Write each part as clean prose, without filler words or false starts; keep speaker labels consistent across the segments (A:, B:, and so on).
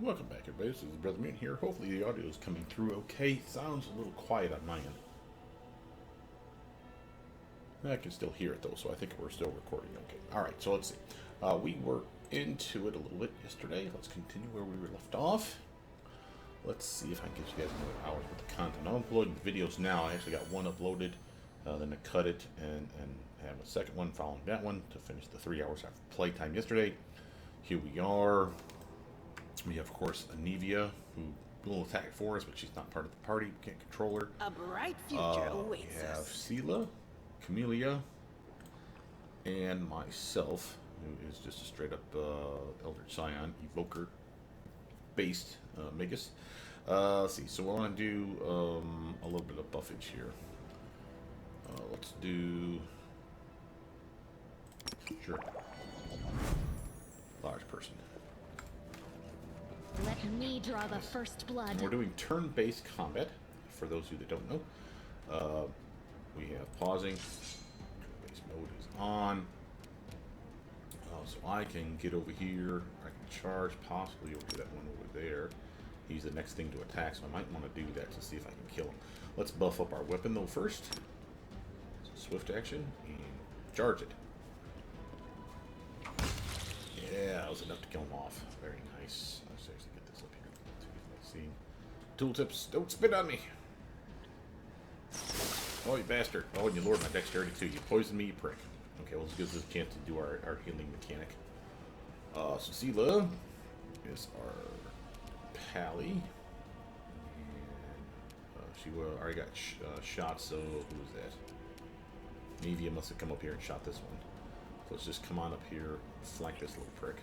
A: Welcome back, everybody. This is Brother Meat here. Hopefully the audio is coming through okay. Sounds a little quiet on my end. I can still hear it though, so I think we're still recording okay. Alright, so let's see. We were into it a little bit yesterday. Let's continue where we were left off. Let's see if I can get you guys another hour with the content. I'm uploading videos now. I actually got one uploaded, then I cut it and have a second one following that one to finish the 3 hours after playtime yesterday. Here we are. We have, of course, Anivia, who will attack for us, but she's not part of the party. We can't control her.
B: A bright future awaits
A: We have
B: us.
A: Sela, Camellia, and myself, who is just a straight-up Eldritch Scion Evoker based Magus. Let's see. So we want to do a little bit of buffage here. Let's do large person.
C: Let me draw the first blood.
A: And we're doing turn-based combat, for those of you that don't know. We have pausing. Turn-based mode is on. So I can get over here. I can charge possibly over that one over there. He's the next thing to attack, so I might want to do that to see if I can kill him. Let's buff up our weapon, though, first. So swift action, and charge it. Yeah, that was enough to kill him off. Very nice. Let's actually get this up here. Let's see. Tooltips, don't spit on me. Oh, you bastard. Oh, and you lowered my dexterity too. You poisoned me, you prick. Okay, well, this gives us a chance to do our healing mechanic. So Sela is our pally. And she already got shot, so who is that? Nevia must have come up here and shot this one. So let's just come on up here, flank this little prick.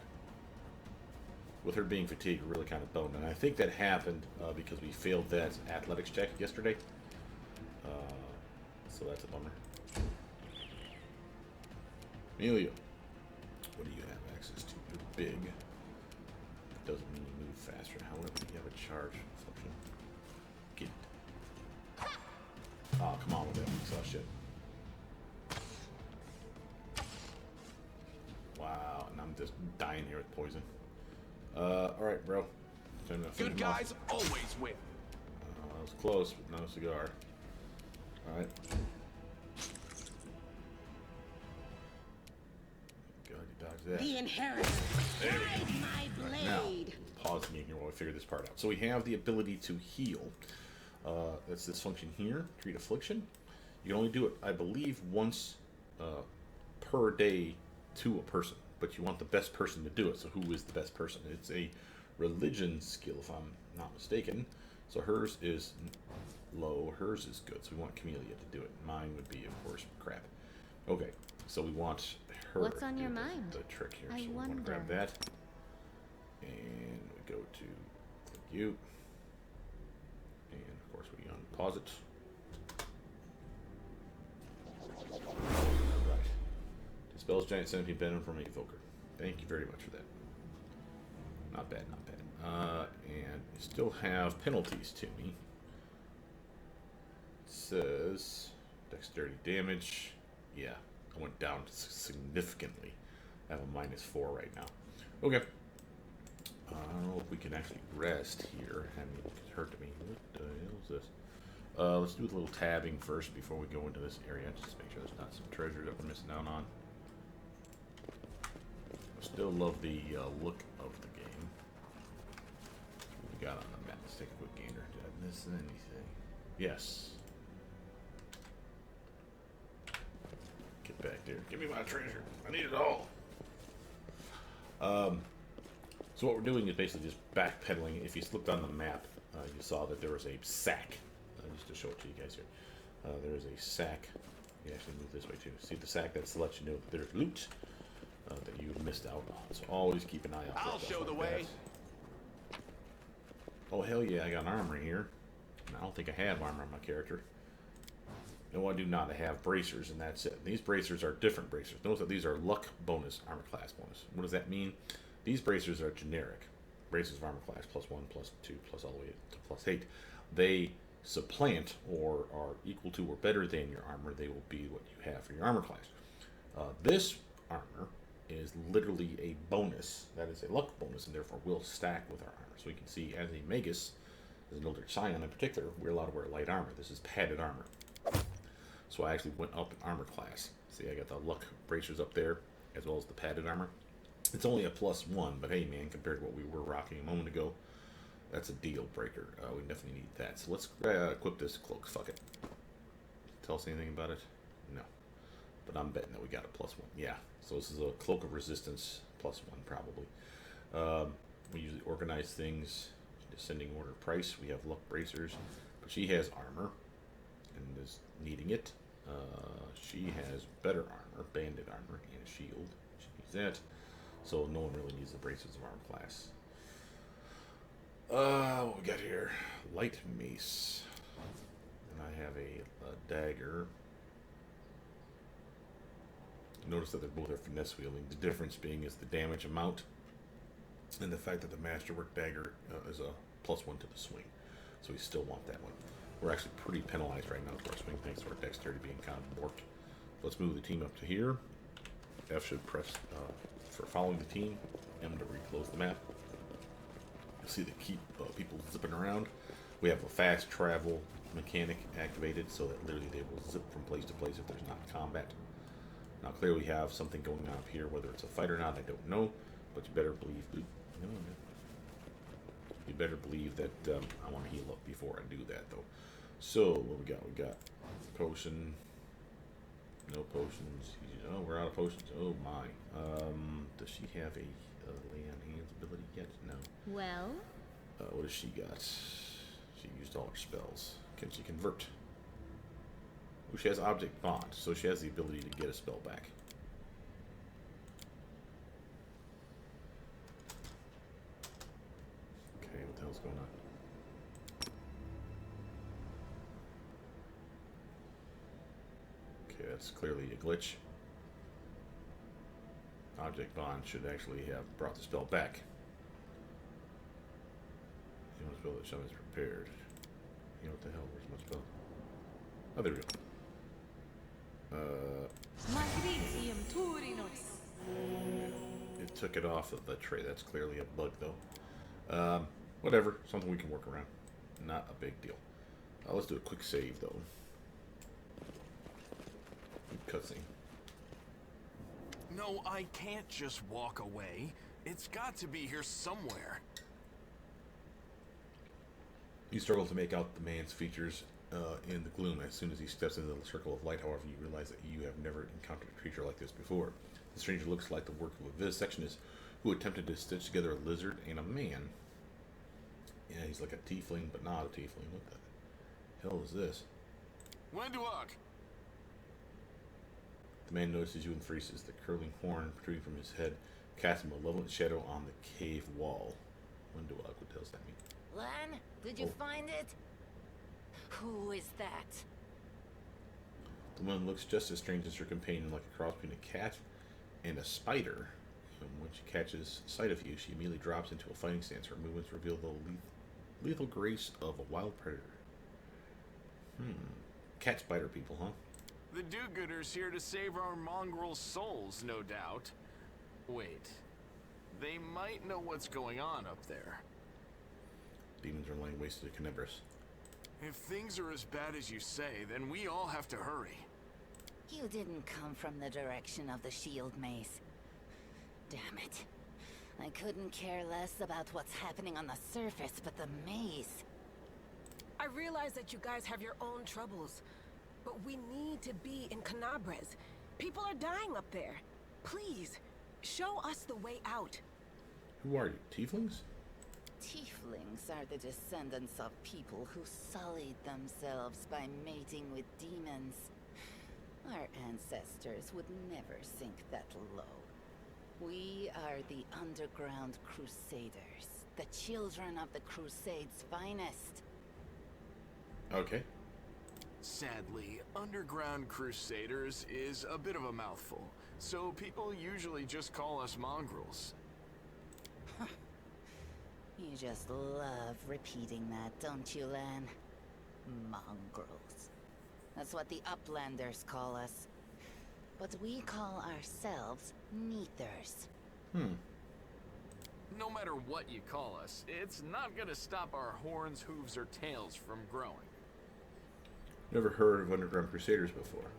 A: With her being fatigued, we're really kind of boned. And I think that happened because we failed that athletics check yesterday. So that's a bummer. Amelia, what do you have access to? You're big. Doesn't mean you move faster. However, you have a charge function. Get it. Oh, come on with that exhaustion. Wow, and I'm just dying here with poison. Alright, bro.
D: Good guys always win.
A: That was close, but no cigar. Alright. God, you dodged that.
B: The inheritor. Guide my blade.
A: Now, pause me here while we figure this part out. So we have the ability to heal. That's this function here, treat affliction. You can only do it, I believe, once per day to a person, but you want the best person to do it. So who is the best person? It's a religion skill, if I'm not mistaken. So hers is low, hers is good. So we want Camellia to do it. Mine would be, of course, crap. Okay, so we want her.
C: What's on
A: to
C: your
A: do
C: mind?
A: The trick here.
C: I
A: So we want to grab
C: wonder.
A: that, and we go to click you, and of course we unpause it. Alright. Dispels giant centipede venom from a evoker. Thank you very much for that. Not bad, not bad. And you still have penalties to me. It says dexterity damage. Yeah, I went down significantly. I have a -4 right now. Okay. I don't know if we can actually rest here. I mean, it could hurt me. What the hell is this? Let's do a little tabbing first before we go into this area. Just to make sure there's not some treasure that we're missing out on. I still love the look of the game. What we got on the map? Let's take a quick gander. Did I miss anything? Yes. Get back there. Give me my treasure. I need it all. So what we're doing is basically just backpedaling. If you looked on the map, you saw that there was a sack. Just to show it to you guys here. There is a sack. You actually move this way too. See the sack? That's to let you know that there's loot that you missed out on. So always keep an eye out for
D: I'll
A: stuff
D: show
A: like
D: the way.
A: that. Oh hell yeah, I got an armor here. And I don't think I have armor on my character. No, I do not. I have bracers, and that's it. These bracers are different bracers. Notice that these are luck bonus, armor class bonus. What does that mean? These bracers are generic. Bracers of armor class +1, +2, plus all the way to +8. They supplant or are equal to or better than your armor. They will be what you have for your armor class. This armor is is literally a bonus. That is a luck bonus, and therefore will stack with our armor. So you can see, as a Magus, as an Eldritch Scion in particular, we're allowed to wear light armor. This is padded armor. So I actually went up in armor class. See, I got the luck bracers up there, as well as the padded armor. It's only a +1, but hey, man, compared to what we were rocking a moment ago, that's a deal breaker. We definitely need that. So let's equip this cloak. Fuck it. Tell us anything about it? No. But I'm betting that we got a +1. Yeah. So this is a cloak of resistance +1, probably. We usually organize things in descending order of price. We have luck bracers, but she has armor and is needing it. She has better armor, banded armor, and a shield. She needs that. So no one really needs the bracers of armor class. What we got here? Light mace. And I have a dagger. Notice that they're both finesse wielding. The difference being is the damage amount and the fact that the masterwork dagger is a +1 to the swing. So we still want that one. We're actually pretty penalized right now for our swing thanks to our dexterity being kind of warped. Let's move the team up to here. F should press for following the team. M to reclose the map. You'll see that keep people zipping around. We have a fast travel mechanic activated so that literally they will zip from place to place if there's not combat. Now clearly we have something going on up here, whether it's a fight or not, I don't know, but you better believe. You better believe that I want to heal up before I do that, though. So what we got? We got potion. No potions. Oh, we're out of potions. Oh my. Does she have a lay on hands ability yet? No.
C: Well?
A: What does she got? She used all her spells. Can she convert? Oh, she has object bond, so she has the ability to get a spell back. Okay, what the hell's going on? Okay, that's clearly a glitch. Object bond should actually have brought the spell back. You know, spell that shaman is prepared. You know what the hell? Where's my spell? Oh, there we go. It took it off of the tray. That's clearly a bug, though. Whatever. Something we can work around. Not a big deal. Let's do a quick save, though. Cutscene.
D: No, I can't just walk away. It's got to be here somewhere.
A: You struggle to make out the man's features in the gloom. As soon as he steps into the circle of light, however, you realize that you have never encountered a creature like this before. The stranger looks like the work of a vivisectionist who attempted to stitch together a lizard and a man. Yeah, he's like a tiefling, but not a tiefling. What the hell is this?
D: Wenduok!
A: The man notices you and freezes. The curling horn protruding from his head casts a malevolent shadow on the cave wall. Wenduok, what the hell does that mean?
E: Lan, did you find it? Who is that?
A: The woman looks just as strange as her companion, like a cross between a cat and a spider. And when she catches sight of you, she immediately drops into a fighting stance. Her movements reveal the lethal grace of a wild predator. Cat spider people, huh?
D: The do-gooders here to save our mongrel souls, no doubt. Wait. They might know what's going on up there.
A: Demons are laying waste to the Crusaders.
D: If things are as bad as you say, then we all have to hurry.
E: You didn't come from the direction of the shield maze. Damn it. I couldn't care less about what's happening on the surface, but the maze.
F: I realize that you guys have your own troubles, but we need to be in Canabres. People are dying up there. Please, show us the way out.
A: Who are you, Tieflings?
E: Tieflings are the descendants of people who sullied themselves by mating with demons. Our ancestors would never sink that low. We are the underground Crusaders, the children of the Crusades' finest.
A: Okay.
D: Sadly, underground Crusaders is a bit of a mouthful, so people usually just call us mongrels.
E: You just love repeating that, don't you, Lan? Mongrels. That's what the Uplanders call us. but we call ourselves Neathers.
D: No matter what you call us, it's not gonna stop our horns, hooves, or tails from growing.
A: Never heard of underground Crusaders before.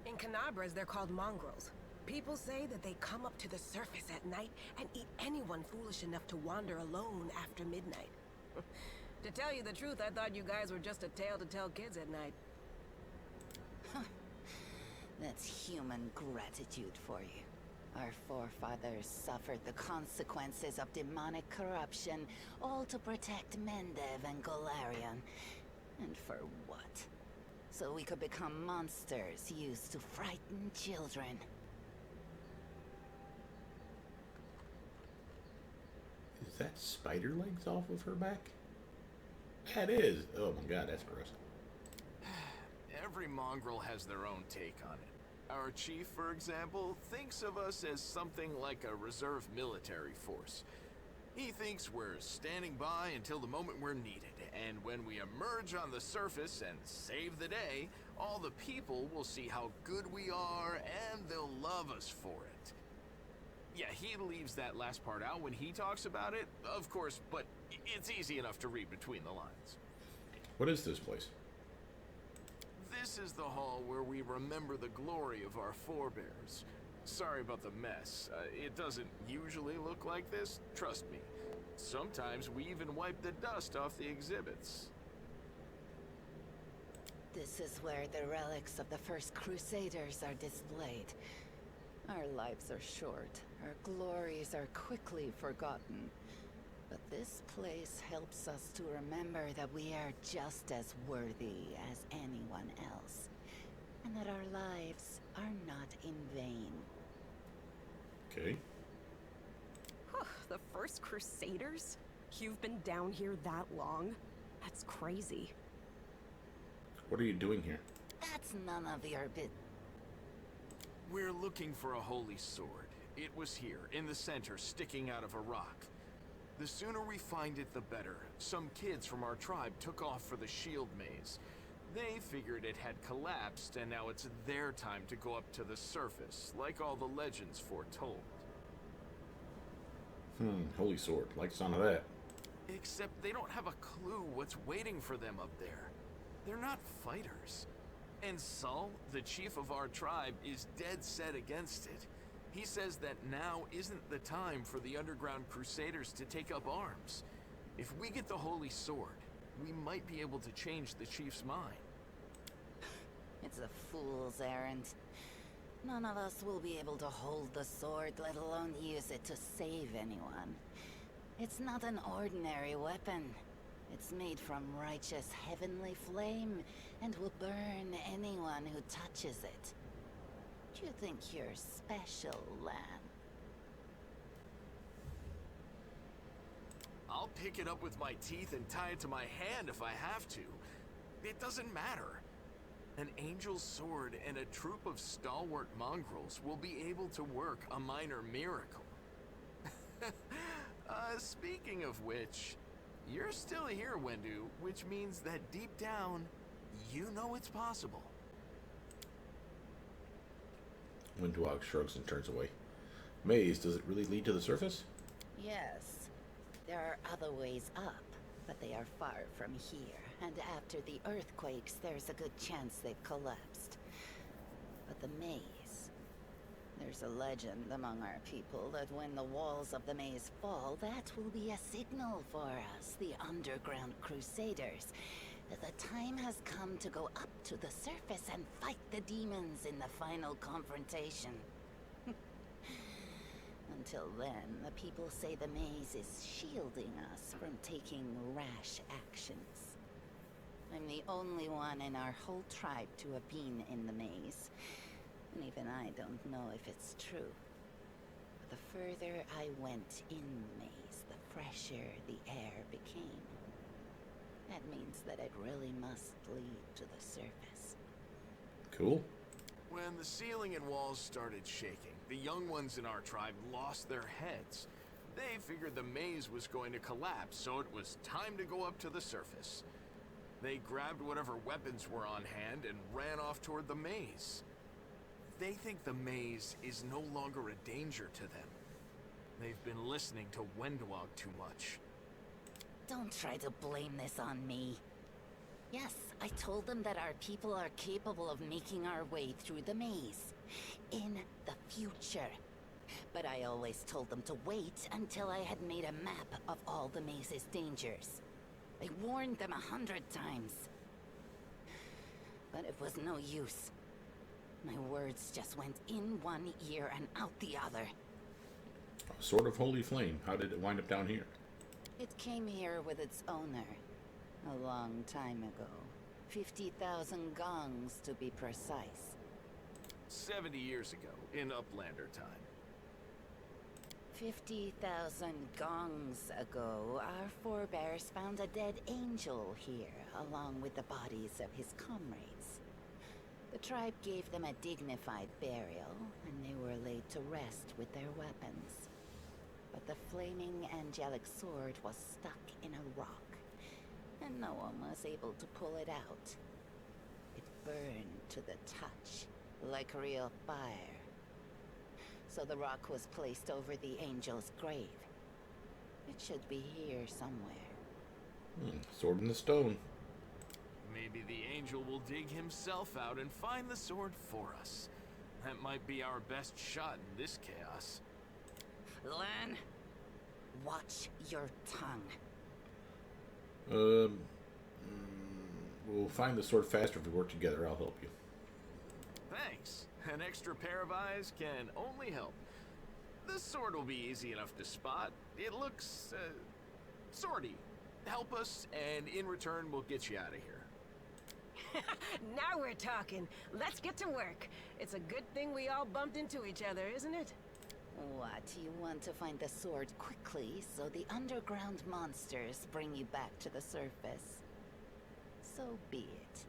F: In Canabras, they're called mongrels. People say that they come up to the surface at night and eat anyone foolish enough to wander alone after midnight. To tell you the truth, I thought you guys were just a tale to tell kids at night.
E: That's human gratitude for you. Our forefathers suffered the consequences of demonic corruption, all to protect Mendev and Golarion. And for what? So we could become monsters used to frighten children.
A: Is that spider legs off of her back? That is. Oh my god, that's gross.
D: Every mongrel has their own take on it. Our chief, for example, thinks of us as something like a reserve military force. He thinks we're standing by until the moment we're needed, and when we emerge on the surface and save the day, all the people will see how good we are, and they'll love us for it. Yeah, he leaves that last part out when he talks about it, of course, but it's easy enough to read between the lines.
A: What is this place?
D: This is the hall where we remember the glory of our forebears. Sorry about the mess. It doesn't usually look like this, trust me. Sometimes we even wipe the dust off the exhibits.
E: This is where the relics of the first Crusaders are displayed. Our lives are short, our glories are quickly forgotten. But this place helps us to remember that we are just as worthy as anyone else, and that our lives are not in vain.
A: Okay.
G: The first Crusaders? You've been down here that long? That's crazy.
A: What are you doing here?
E: That's none of your bit.
D: We're looking for a holy sword. It was here, in the center, sticking out of a rock. The sooner we find it, the better. Some kids from our tribe took off for the shield maze. They figured it had collapsed, and now it's their time to go up to the surface, like all the legends foretold.
A: Holy sword. Like the sound of that.
D: Except they don't have a clue what's waiting for them up there. They're not fighters. And Saul, the chief of our tribe, is dead set against it. He says that now isn't the time for the underground Crusaders to take up arms. If we get the holy sword, we might be able to change the chief's mind.
E: It's a fool's errand. None of us will be able to hold the sword, let alone use it to save anyone. It's not an ordinary weapon. It's made from righteous heavenly flame, and will burn anyone who touches it. Do you think you're special, Lan?
D: I'll pick it up with my teeth and tie it to my hand if I have to. It doesn't matter. An angel's sword and a troop of stalwart mongrels will be able to work a minor miracle. Speaking of which, you're still here, Wendu, which means that deep down, you know it's possible.
A: Windwalk shrugs and turns away. Maze, does it really lead to the surface?
E: Yes. There are other ways up, but they are far from here. And after the earthquakes, there's a good chance they've collapsed. But the maze... There's a legend among our people that when the walls of the maze fall, that will be a signal for us, the underground Crusaders, that the time has come to go up to the surface and fight the demons in the final confrontation. Until then, the people say the maze is shielding us from taking rash actions. I'm the only one in our whole tribe to have been in the maze. And even I don't know if it's true. But the further I went in the maze, the fresher the air became. That means that it really must lead to the surface.
A: Cool.
D: When the ceiling and walls started shaking, the young ones in our tribe lost their heads. They figured the maze was going to collapse, so it was time to go up to the surface. They grabbed whatever weapons were on hand and ran off toward the maze. They think the maze is no longer a danger to them. They've been listening to Wendwog too much.
E: Don't try to blame this on me. Yes, I told them that our people are capable of making our way through the maze. In the future. But I always told them to wait until I had made a map of all the maze's dangers. I warned them 100 times. But it was no use. My words just went in one ear and out the other.
A: Sword of Holy Flame. How did it wind up down here?
E: It came here with its owner. A long time ago. 50,000 gongs to be precise.
D: 70 years ago, in Uplander time.
E: 50,000 gongs ago, our forebears found a dead angel here, along with the bodies of his comrades. The tribe gave them a dignified burial, and they were laid to rest with their weapons. But the flaming angelic sword was stuck in a rock, and no one was able to pull it out. It burned to the touch, like real fire. So the rock was placed over the angel's grave. It should be here somewhere.
A: Sword in the stone.
D: Maybe the angel will dig himself out and find the sword for us. That might be our best shot in this chaos.
E: Lan, watch your tongue.
A: We'll find the sword faster if we work together. I'll help you.
D: Thanks. An extra pair of eyes can only help. This sword will be easy enough to spot. It looks, swordy. Help us, and in return, we'll get you out of here.
F: Now we're talking. Let's get to work. It's a good thing we all bumped into each other, isn't it?
E: What, you want to find the sword quickly so the underground monsters bring you back to the surface? So be it.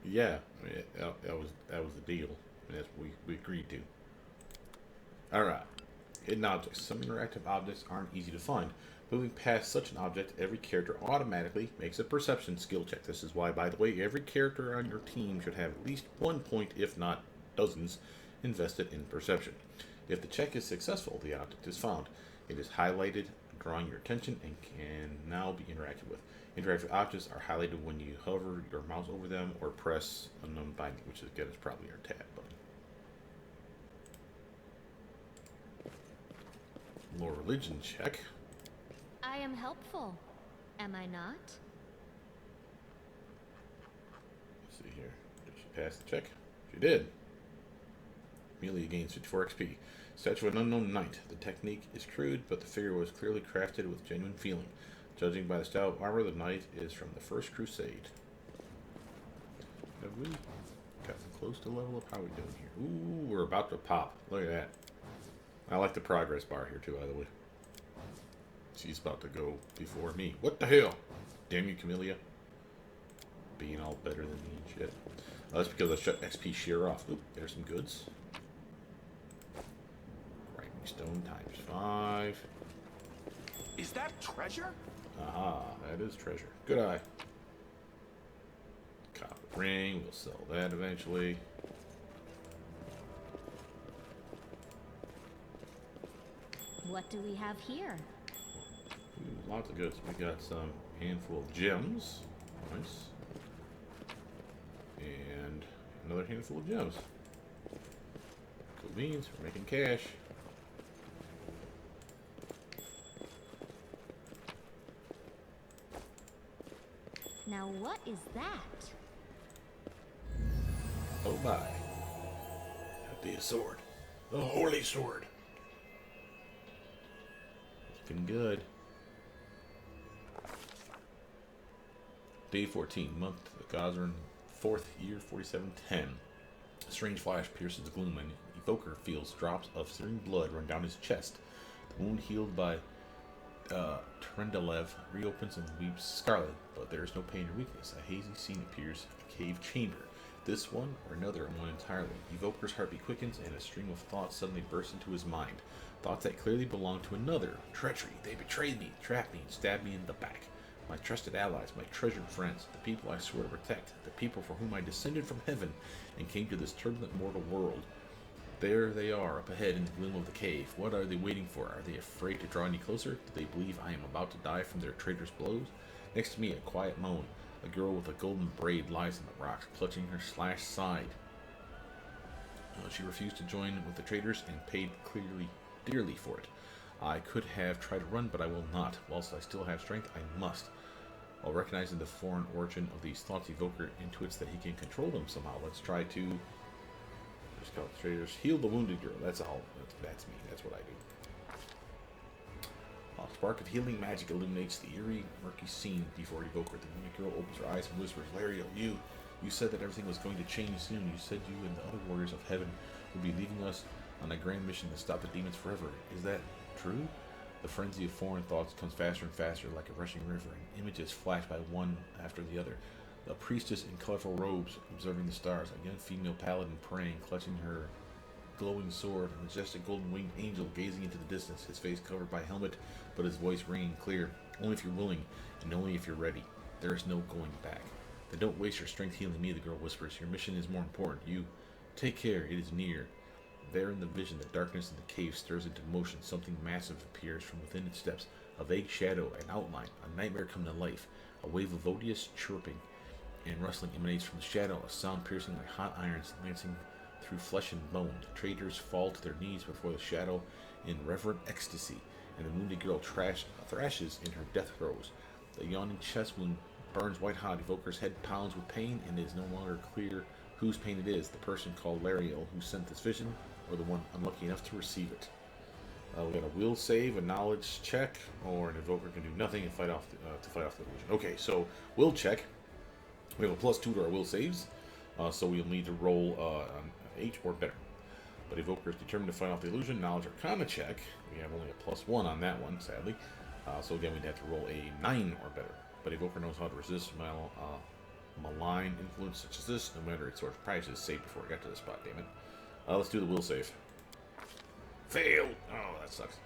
A: Yeah, I mean, that was the deal. That's what we agreed to. Alright. Hidden objects. Some interactive objects aren't easy to find. Moving past such an object, every character automatically makes a perception skill check. This is why, by the way, every character on your team should have at least 1 point, if not dozens, invested in perception. If the check is successful, the object is found. It is highlighted, drawing your attention, and can now be interacted with. Interactive objects are highlighted when you hover your mouse over them or press unknown binding, which again is probably our tab button. Lore religion check.
C: I am helpful, am I not?
A: Let's see here. Did she pass the check? She did. Amelia gains 54 XP. Statue of an unknown knight. The technique is crude, but the figure was clearly crafted with genuine feeling. Judging by the style of armor, the knight is from the First Crusade. Have we gotten close to level up? How are we doing here? Ooh, we're about to pop. Look at that. I like the progress bar here too, by the way. She's about to go before me. What the hell? Damn you, Camellia. Being all better than me and shit. That's because I shut XP share off. Oop, there's some goods. Writing stone ×5.
H: Is that treasure?
A: Aha, that is treasure. Good eye. Copper ring, we'll sell that eventually.
C: What do we have here?
A: Ooh, lots of goods. We got some handful of gems. Nice. And another handful of gems. Cool beans, we're making cash.
C: Now what is that?
A: Oh my. That'd be a sword. The holy sword. Looking good. Day 14, month of Gazran, 4th year, 4710. A strange flash pierces the gloom and Evoker feels drops of searing blood run down his chest. The wound healed by Trendelev reopens and weeps scarlet, but there is no pain or weakness. A hazy scene appears, a cave chamber. This one or another and one entirely. Evoker's heartbeat quickens and a stream of thoughts suddenly bursts into his mind. Thoughts that clearly belong to another. Treachery. They betrayed me, trapped me, and stabbed me in the back. My trusted allies, my treasured friends, the people I swear to protect, the people for whom I descended from heaven and came to this turbulent mortal world. There they are, up ahead in the gloom of the cave. What are they waiting for? Are they afraid to draw any closer? Do they believe I am about to die from their traitorous blows? Next to me, a quiet moan. A girl with a golden braid lies on the rocks, clutching her slashed side. She refused to join with the traitors and paid dearly for it. I could have tried to run, but I will not. Whilst I still have strength, I must. While recognizing the foreign origin of these thoughts, Evoker intuits that he can control them somehow. Let's try to... Just call it traitors. Heal the wounded girl. That's all. That's me. That's what I do. A spark of healing magic illuminates the eerie, murky scene before Evoker. The wounded girl opens her eyes and whispers, Lario, you said that everything was going to change soon. You said you and the other warriors of heaven would be leaving us on a grand mission to stop the demons forever. Is that true? The frenzy of foreign thoughts comes faster and faster like a rushing river, and images flash by one after the other. A priestess in colorful robes observing the stars, a young female paladin praying, clutching her glowing sword, a majestic golden winged angel gazing into the distance, his face covered by a helmet, but his voice ringing clear. Only if you're willing, and only if you're ready. There is no going back. Then don't waste your strength healing me, the girl whispers. Your mission is more important. You take care, it is near. There in the vision, the darkness of the cave stirs into motion. Something massive appears from within its depths. A vague shadow, an outline, a nightmare come to life. A wave of odious chirping and rustling emanates from the shadow, a sound piercing like hot irons lancing through flesh and bone. The traitors fall to their knees before the shadow in reverent ecstasy, and the wounded girl thrashes in her death throes. The yawning chest wound burns white hot. Evoker's head pounds with pain, and it is no longer clear whose pain it is, the person called Lariel who sent this vision, or the one unlucky enough to receive it. We got a will save, a knowledge check, or an Evoker can do nothing and fight off the illusion. Okay, so will check. We have a +2 to our will saves, so we'll need to roll an 8 or better. But Evoker is determined to fight off the illusion. Knowledge Arcana check. We have only a +1 on that one, sadly. So again, we'd have to roll a 9 or better. But Evoker knows how to resist malign influence such as this, no matter its source. Probably should have saved before I got to this spot, damn it. Let's do the will save. Failed! Oh, that sucks.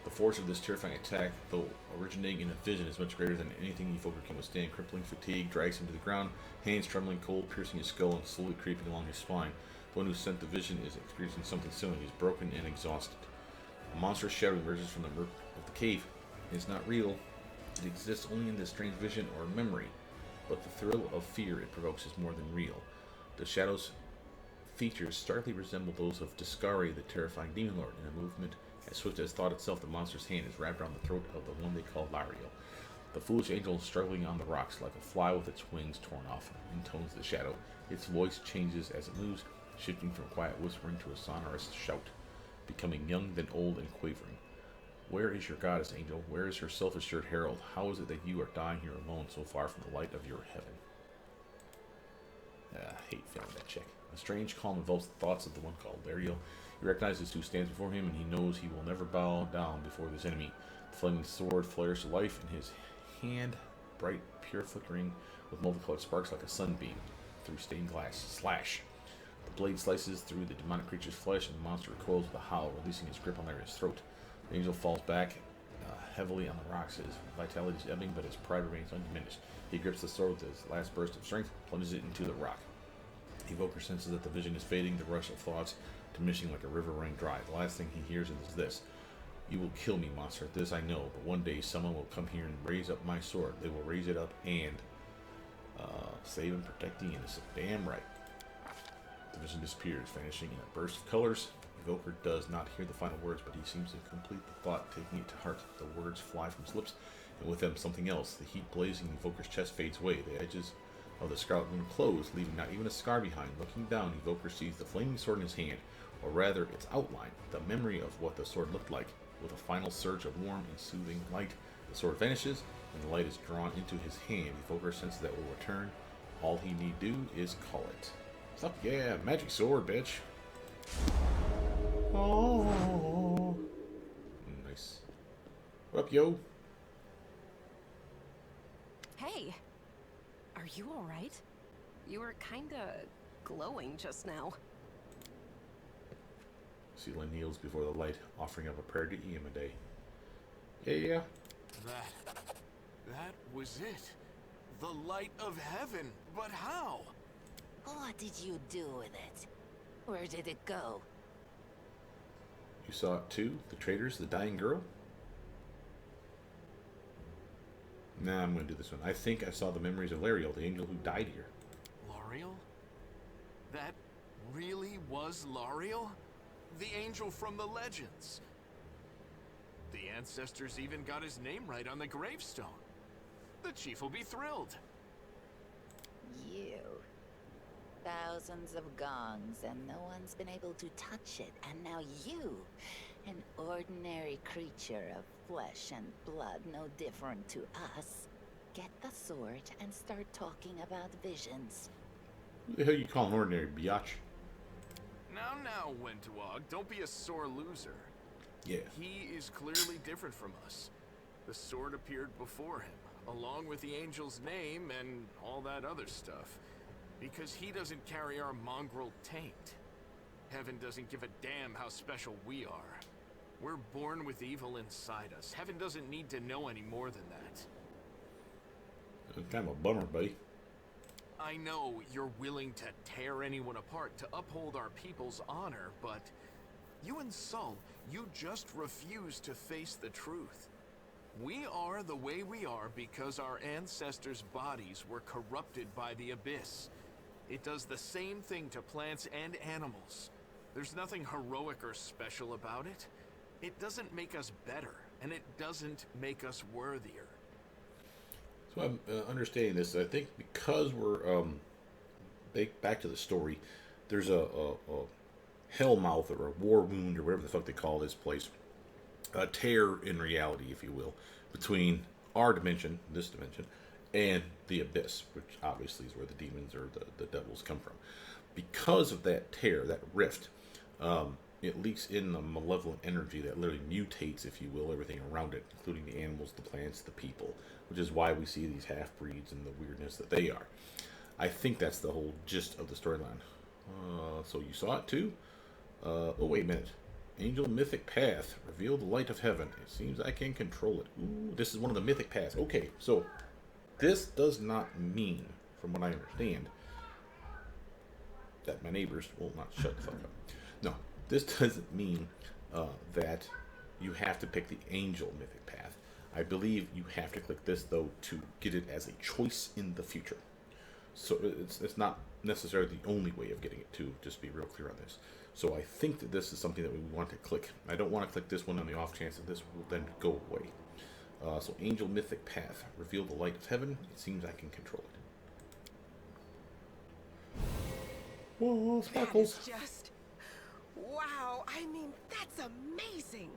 A: The force of this terrifying attack, though originating in a vision, is much greater than anything Evoker can withstand. Crippling fatigue drags him to the ground, hands trembling cold, piercing his skull and slowly creeping along his spine. The one who sent the vision is experiencing something similar. He's broken and exhausted. A monstrous shadow emerges from the murk of the cave. It is not real. It exists only in this strange vision or memory, but the thrill of fear it provokes is more than real. The shadow's features starkly resemble those of Discari, the terrifying demon lord. In a movement as swift as thought itself, the monster's hand is wrapped around the throat of the one they call Lariel. The foolish angel is struggling on the rocks like a fly with its wings torn off, intones the shadow. Its voice changes as it moves, shifting from quiet whispering to a sonorous shout, becoming young, then old and quavering. Where is your goddess, angel? Where is her self-assured herald? How is it that you are dying here alone, so far from the light of your heaven? I hate failing that check. A strange calm envelops the thoughts of the one called Lariel. He recognizes who stands before him, and he knows he will never bow down before this enemy. The flaming sword flares to life in his hand, bright, pure flickering, with multicolored sparks like a sunbeam through stained glass. Slash! The blade slices through the demonic creature's flesh, and the monster recoils with a howl, releasing his grip on Lariel's throat. The angel falls back heavily on the rocks. His vitality is ebbing, but his pride remains undiminished. He grips the sword with his last burst of strength, plunges it into the rock. Evoker senses that the vision is fading, the rush of thoughts diminishing like a river running dry. The last thing he hears is this: "You will kill me, monster. This I know, but one day someone will come here and raise up my sword. They will raise it up and save and protect the innocent." Damn right. The vision disappears, vanishing in a burst of colors. Evoker does not hear the final words, but he seems to complete the thought, taking it to heart. The words fly from his lips, and with them something else. The heat blazing in Evoker's chest fades away. The edges of the scarlet wound close, leaving not even a scar behind. Looking down, Evoker sees the flaming sword in his hand, or rather its outline, the memory of what the sword looked like. With a final surge of warm and soothing light, the sword vanishes, and the light is drawn into his hand. Evoker senses that will return. All he need do is call it. Fuck yeah, magic sword, bitch. Oh, nice. What up, yo?
G: Hey, are you all right? You were kinda glowing just now.
A: Sela kneels before the light, offering up a prayer to Iamaday. Yeah.
D: That was it. The light of heaven. But how?
E: What did you do with it? Where did it go?
A: You saw it too? The traders, the dying girl? Nah, I'm going to do this one. I think I saw the memories of Lariel, the angel who died here.
D: Lariel? That really was Lariel? The angel from the legends. The ancestors even got his name right on the gravestone. The chief will be thrilled.
E: You. Thousands of gongs and no one's been able to touch it. And now you, an ordinary creature of flesh and blood, no different to us, get the sword and start talking about visions.
A: Who the hell you call an ordinary biatch?
D: Now, Wentawag, don't be a sore loser.
A: Yeah.
D: He is clearly different from us. The sword appeared before him, along with the angel's name and all that other stuff. Because he doesn't carry our mongrel taint. Heaven doesn't give a damn how special we are. We're born with evil inside us. Heaven doesn't need to know any more than that.
A: It's kind of a bummer, buddy.
D: I know you're willing to tear anyone apart to uphold our people's honor, but you and Sol, you just refuse to face the truth. We are the way we are because our ancestors' bodies were corrupted by the Abyss. It does the same thing to plants and animals. There's nothing heroic or special about it. It doesn't make us better, and it doesn't make us worthier.
A: So I'm understanding this. I think because we're back to the story, there's a hellmouth or a war wound or whatever the fuck they call this place, a tear in reality, if you will, between our dimension, this dimension, and the abyss, which obviously is where the demons or the devils come from. Because of that tear, that rift, it leaks in the malevolent energy that literally mutates, if you will, everything around it, including the animals, the plants, the people, which is why we see these half-breeds and the weirdness that they are. I think that's the whole gist of the storyline. So you saw it too? Oh, wait a minute. Angel Mythic Path. Reveal the light of heaven. It seems I can control it. Ooh, this is one of the mythic paths. Okay, so this does not mean, from what I understand, that my neighbors will not shut the fuck up. No, this doesn't mean that you have to pick the Angel Mythic Path. I believe you have to click this, though, to get it as a choice in the future. So it's not necessarily the only way of getting it, too, just to be real clear on this. So I think that this is something that we want to click. I don't want to click this one on the off chance that this will then go away. So Angel Mythic Path. Reveal the light of heaven. It seems I can control it. Whoa, sparkles.
F: That is just... wow, I mean, that's amazing.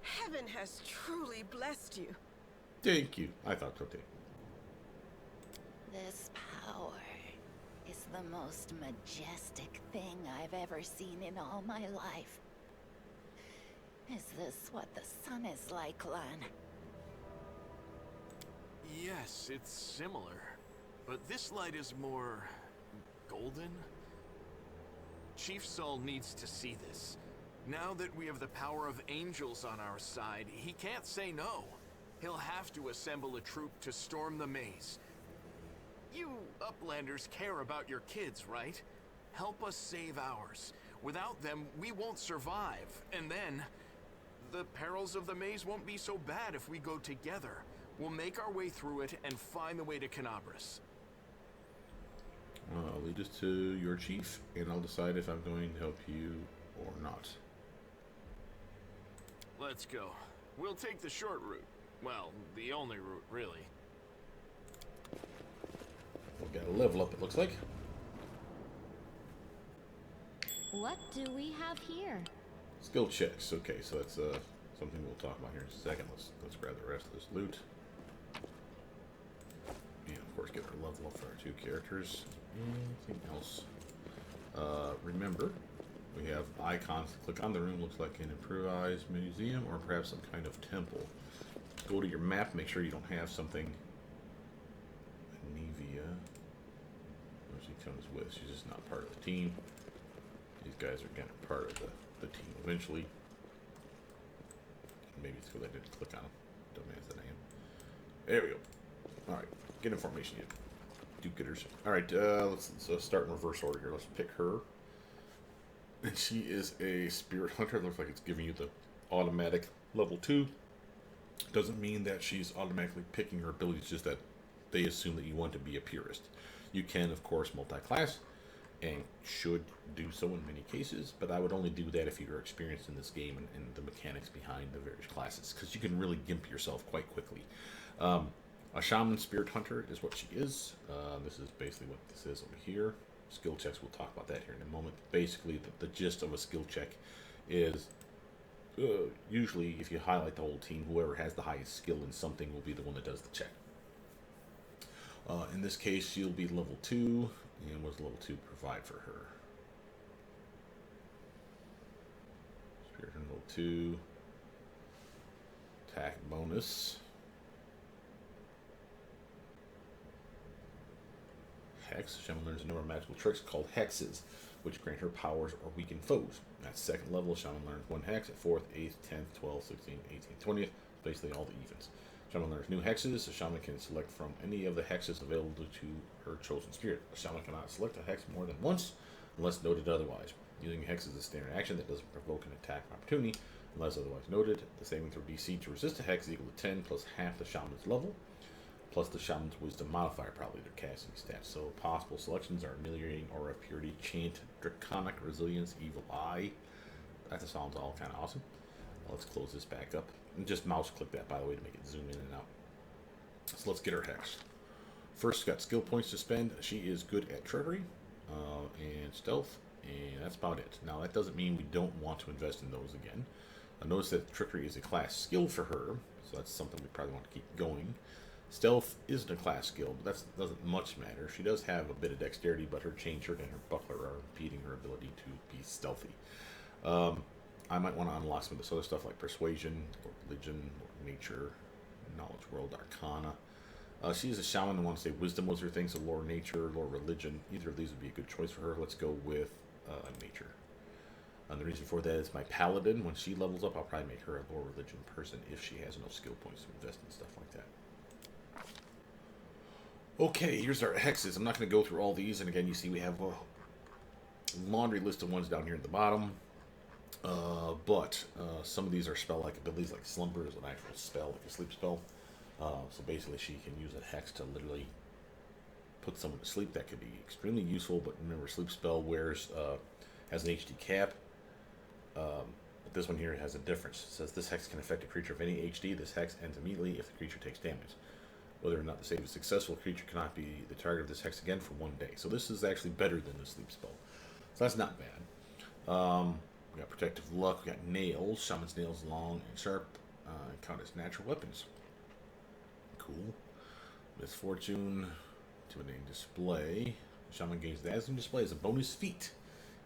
F: Heaven has truly blessed you.
A: Thank you. I thought so too.
E: This power is the most majestic thing I've ever seen in all my life. Is this what the sun is like, Lan?
D: Yes, it's similar. But this light is more... golden? Chief Sol needs to see this. Now that we have the power of angels on our side, he can't say no. He'll have to assemble a troop to storm the maze. You Uplanders care about your kids, right? Help us save ours. Without them, we won't survive. And then, the perils of the maze won't be so bad if we go together. We'll make our way through it and find the way to Canabras.
A: I'll lead us to your chief, and I'll decide if I'm going to help you or not.
D: Let's go. We'll take the short route. Well, the only route, really.
A: We've got a level up, it looks like.
C: What do we have here?
A: Skill checks. Okay, so that's something we'll talk about here in a second. Let's grab the rest of this loot. And of course get our level up for our two characters. Anything else? Remember, we have icons. Click on the room. Looks like an improvised museum or perhaps some kind of temple. Go to your map. Make sure you don't have something. Nevia. Who she comes with. She's just not part of the team. These guys are kind of part of the team eventually. Maybe it's because I didn't click on them. Dumbass that I am. There we go. All right, get information, you do-getters. All right, let's start in reverse order here. Let's pick her. And she is a spirit hunter. It looks like it's giving you the automatic level 2. Doesn't mean that she's automatically picking her abilities, just that they assume that you want to be a purist. You can, of course, multi-class, and should do so in many cases, but I would only do that if you're experienced in this game and the mechanics behind the various classes, because you can really gimp yourself quite quickly. A shaman spirit hunter is what she is. This is basically what this is over here. Skill checks, we'll talk about that here in a moment. Basically, the gist of a skill check is usually if you highlight the whole team, whoever has the highest skill in something will be the one that does the check. In this case, she'll be level 2, and what does level 2 provide for her? Spirit hunter level 2, attack bonus. Hex Shaman learns a number of magical tricks called Hexes, which grant her powers or weaken foes. At second level, Shaman learns 1 hex. At 4th, 8th, 10th, 12th, 16th, 18th, 20th, basically all the evens. Shaman learns new hexes. A shaman can select from any of the hexes available to her chosen spirit. A shaman cannot select a hex more than once, unless noted otherwise. Using hexes is a standard action that doesn't provoke an attack opportunity, unless otherwise noted. The saving throw DC to resist a hex is equal to 10 plus half the shaman's level, plus the shaman's wisdom modifier, probably their casting stats. So possible selections are ameliorating, aura of purity, chant, draconic, resilience, evil eye. That sounds all kind of awesome. Let's close this back up. And just mouse click that, by the way, to make it zoom in and out. So let's get her hex. First, got skill points to spend. She is good at trickery and stealth, and that's about it. Now, that doesn't mean we don't want to invest in those again. Notice that trickery is a class skill for her, so that's something we probably want to keep going. Stealth isn't a class skill, but that doesn't much matter. She does have a bit of dexterity, but her chain shirt and her buckler are impeding her ability to be stealthy. I might want to unlock some of this other stuff like persuasion, or religion, or nature, knowledge world, arcana. She is a shaman and wants to say wisdom was her thing, so lore nature, lore religion. Either of these would be a good choice for her. Let's go with nature. And the reason for that is my paladin, when she levels up, I'll probably make her a lore religion person if she has enough skill points to invest in stuff like that. Okay, here's our hexes. I'm not going to go through all these, and again, you see we have a laundry list of ones down here at the bottom. But some of these are spell-like abilities, like Slumber is an actual spell, like a sleep spell. So basically she can use a hex to literally put someone to sleep. That could be extremely useful, but remember, sleep spell has an HD cap. But this one here has a difference. It says this hex can affect a creature of any HD. This hex ends immediately if the creature takes damage. Whether or not the save is successful, the creature cannot be the target of this hex again for 1 day. So this is actually better than the sleep spell. So that's not bad. We got protective luck. We got nails. Shaman's nails, long and sharp, count as natural weapons. Cool. Misfortune to a name display. Shaman gains dazzling display as a bonus feat,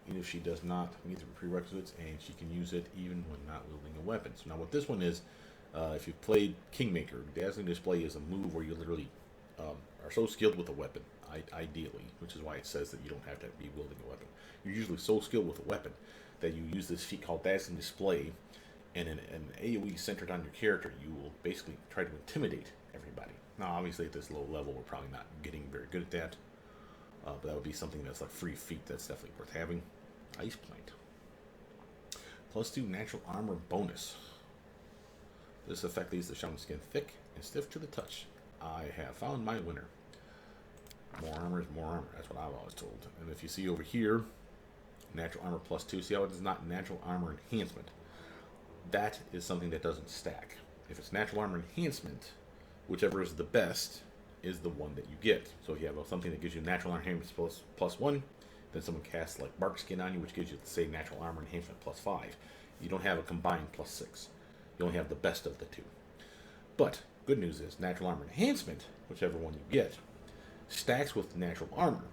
A: even if she does not meet the prerequisites, and she can use it even when not wielding a weapon. So now what this one is, if you've played Kingmaker, dazzling display is a move where you literally are so skilled with a weapon, ideally, which is why it says that you don't have to be wielding a weapon. You're usually so skilled with a weapon that you use this feat called dazzling display, and in an AoE centered on your character, you will basically try to intimidate everybody. Now, obviously, at this low level, we're probably not getting very good at that, but that would be something that's like free feat. That's definitely worth having. Ice Plant. +2 natural armor bonus. This effect leaves the shaman's skin thick and stiff to the touch. I have found my winner. More armor is more armor. That's what I've always told. And if you see over here, natural armor +2. See how it is not natural armor enhancement? That is something that doesn't stack. If it's natural armor enhancement, whichever is the best is the one that you get. So if you have something that gives you natural armor enhancement +1, then someone casts like bark skin on you, which gives you, say, natural armor enhancement +5. You don't have a combined +6. You only have the best of the two. But good news is natural armor enhancement, whichever one you get, stacks with natural armor.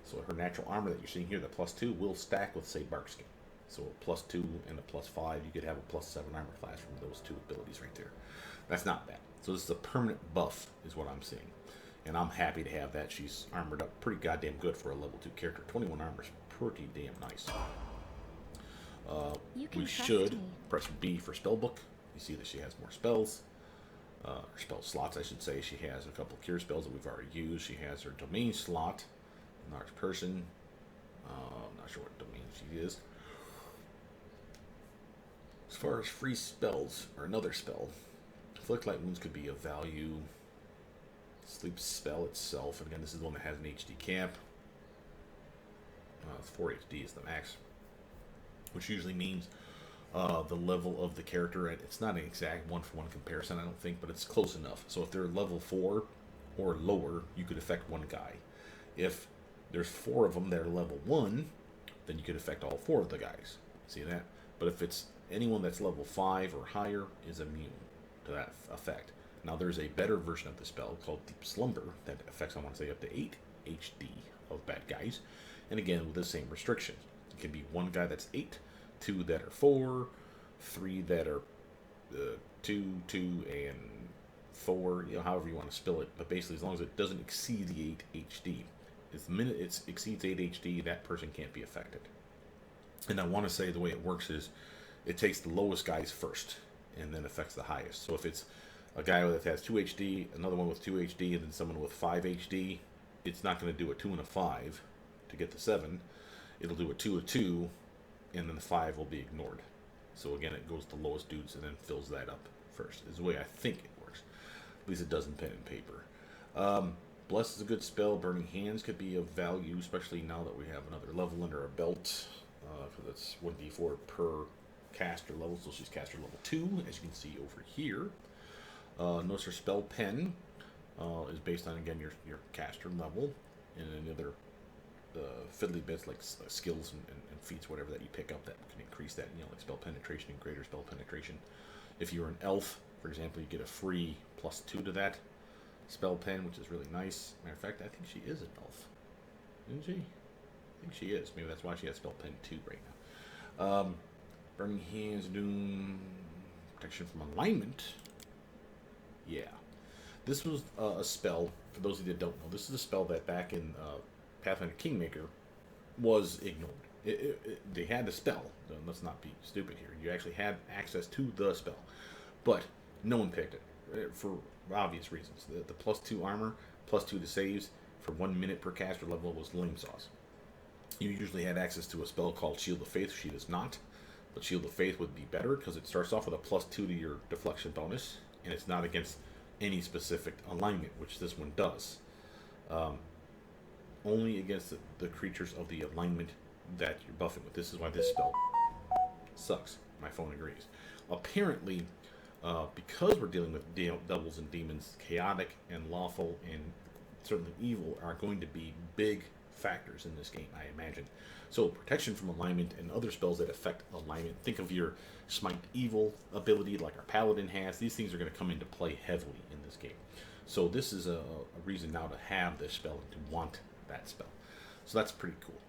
A: So her natural armor that you're seeing here, the +2, will stack with, say, bark skin. So a +2 and a +5, you could have a +7 armor class from those two abilities right there. That's not bad. So this is a permanent buff, is what I'm seeing. And I'm happy to have that. She's armored up pretty goddamn good for a level 2 character. 21 armor is pretty damn nice. We should press B for spellbook. You see that she has more spells. Or spell slots, I should say. She has a couple cure spells that we've already used. She has her domain slot, large person. I'm not sure what domain she is. As far as free spells, or another spell, Afflict Light Wounds could be of value. Sleep spell itself, and again, this is the one that has an HD cap. 4 HD is the max, which usually means the level of the character. It's not an exact one-for-one comparison, I don't think, but it's close enough. So if they're level 4 or lower, you could affect one guy. If there's 4 of them that are level 1, then you could affect all 4 of the guys. See that? But if it's anyone that's level 5 or higher is immune to that effect. Now there's a better version of the spell called Deep Slumber that affects, I want to say, up to 8 HD of bad guys. And again, with the same restrictions. It can be one guy that's 8, 2 that are 4, 3 that are 2, and 4, however you want to spell it. But basically, as long as it doesn't exceed the 8 HD. The minute it exceeds 8 HD, that person can't be affected. And I want to say the way it works is it takes the lowest guys first and then affects the highest. So if it's a guy that has 2 HD, another one with 2 HD, and then someone with 5 HD, it's not going to do a 2 and a 5 to get the 7. It'll do a 2 and 2, and then the 5 will be ignored. So again, it goes to the lowest dudes and then fills that up first. Is the way I think it works. At least it does in pen and paper. Bless is a good spell. Burning Hands could be of value, especially now that we have another level under our belt. Because it's 1d4 per caster level, so she's caster level 2, as you can see over here. Notice her spell pen is based on, again, your caster level, and any other fiddly bits like skills and feats, whatever that you pick up that can increase that, like spell penetration and greater spell penetration. If you're an elf, for example, you get a free +2 to that spell pen, which is really nice. Matter of fact, I think she is an elf, isn't she? I think she is. Maybe that's why she has spell pen 2 right now. Burning Hands, Doom, protection from alignment. Yeah, this was a spell. For those of you that don't know, this is a spell that back in Pathfinder Kingmaker was ignored. They had the spell. Let's not be stupid here. You actually had access to the spell, but no one picked it for obvious reasons. The +2 armor, +2 to saves for 1 minute per caster level was lame sauce. You usually had access to a spell called Shield of Faith. She does not, but Shield of Faith would be better because it starts off with a +2 to your deflection bonus, and it's not against any specific alignment, which this one does. Only against the creatures of the alignment that you're buffing with. This is why this spell sucks. My phone agrees. Apparently, because we're dealing with devils and demons, chaotic and lawful and certainly evil are going to be big factors in this game, I imagine. So protection from alignment and other spells that affect alignment. Think of your Smite Evil ability like our Paladin has. These things are going to come into play heavily in this game. So this is a reason now to have this spell and to want that spell. So that's pretty cool.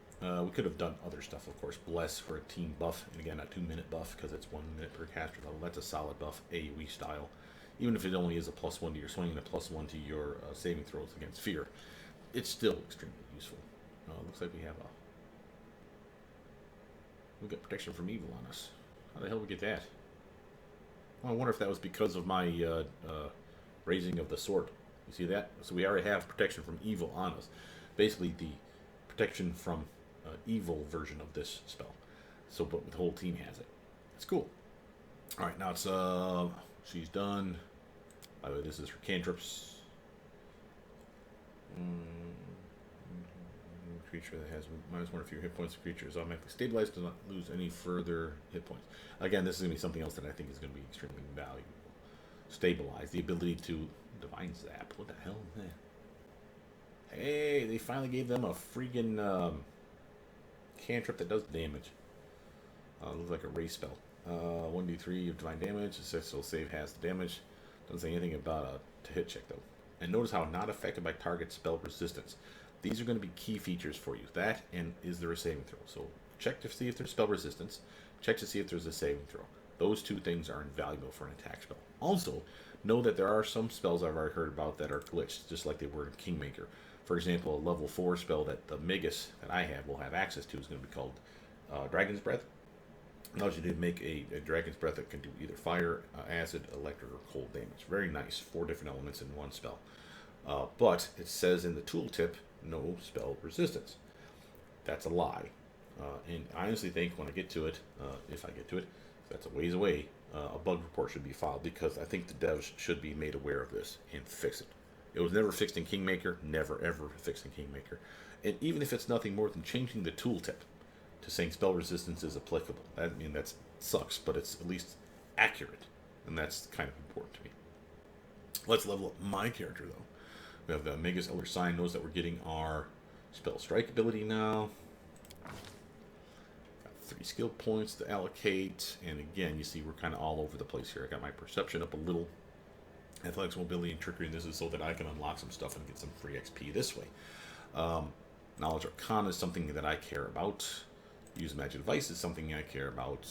A: We could have done other stuff, of course. Bless for a team buff, and again, a 2-minute buff because it's 1 minute per caster level. That's a solid buff, AoE style. Even if it only is a +1 to your swing and a +1 to your saving throws against fear, it's still extremely useful. Looks like we got protection from evil on us. How the hell did we get that? Well, I wonder if that was because of my raising of the sword. You see that? So we already have protection from evil on us. Basically, the protection from evil version of this spell. So, but the whole team has it. It's cool. All right, now it's she's done. By the way, this is her cantrips. Creature that has -1 or fewer hit points. The creature is automatically stabilized, does not lose any further hit points. Again, this is going to be something else that I think is going to be extremely valuable. Stabilize, the ability to divine zap. What the hell? Hey, they finally gave them a freaking cantrip that does damage. Looks like a race spell. 1d3 of divine damage. The successful save has the damage. Doesn't say anything about a hit check though. And notice how not affected by target spell resistance. These are going to be key features for you. That and is there a saving throw? So check to see if there's spell resistance. Check to see if there's a saving throw. Those two things are invaluable for an attack spell. Also, know that there are some spells I've already heard about that are glitched, just like they were in Kingmaker. For example, a level 4 spell that the Magus that I have will have access to is going to be called Dragon's Breath. allows you to make a Dragon's Breath that can do either fire, acid, electric, or cold damage. Very nice. 4 different elements in one spell. But it says in the tooltip, no spell resistance. That's a lie. And I honestly think when I get to it, if I get to it, that's a ways away, a bug report should be filed, because I think the devs should be made aware of this and fix it. It was never fixed in Kingmaker, never ever fixed in Kingmaker. And even if it's nothing more than changing the tooltip to saying spell resistance is applicable, I mean, that sucks, but it's at least accurate, and that's kind of important to me. Let's level up my character, though. We have the Magus Elder Sign, knows that we're getting our spell strike ability now. Got 3 skill points to allocate, and again, you see we're kind of all over the place here. I got my perception up a little. Athletics, mobility, and trickery, and this is so that I can unlock some stuff and get some free XP this way. Knowledge Arcana is something that I care about. Use Magic Device is something I care about.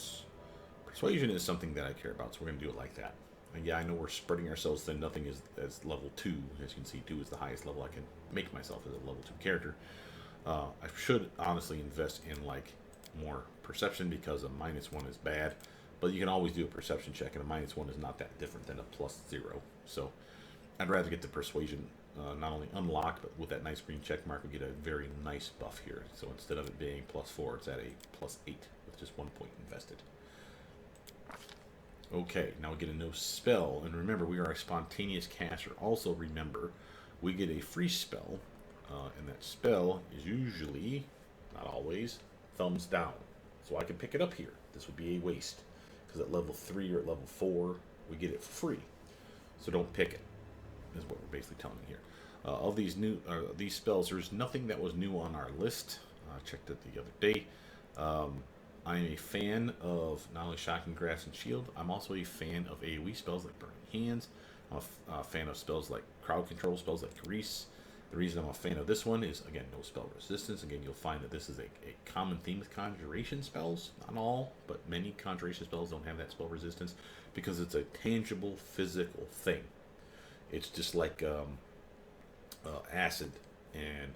A: Persuasion is something that I care about, so we're going to do it like that. And yeah, I know we're spreading ourselves thin. Nothing is as level 2. As you can see, 2 is the highest level I can make myself as a level 2 character. I should honestly invest in like more perception, because a -1 is bad. But you can always do a perception check, and a -1 is not that different than a +0. So I'd rather get the persuasion not only unlocked, but with that nice green check mark, we get a very nice buff here. So instead of it being +4, it's at a +8 with just 1 point invested. Okay, now we get a no spell, and remember, we are a spontaneous caster. Also remember, we get a free spell, and that spell is usually, not always, thumbs down. So I can pick it up here. This would be a waste, because at level 3 or at level 4, we get it for free. So don't pick it, is what we're basically telling you here. Of these spells, there's nothing that was new on our list. I checked it the other day. I'm a fan of not only Shocking Grasp and Shield, I'm also a fan of AoE spells like Burning Hands. I'm a fan of spells like Crowd Control, spells like Grease. The reason I'm a fan of this one is, again, no spell resistance. Again, you'll find that this is a common theme with Conjuration spells. Not all, but many Conjuration spells don't have that spell resistance, because it's a tangible, physical thing. It's just like Acid and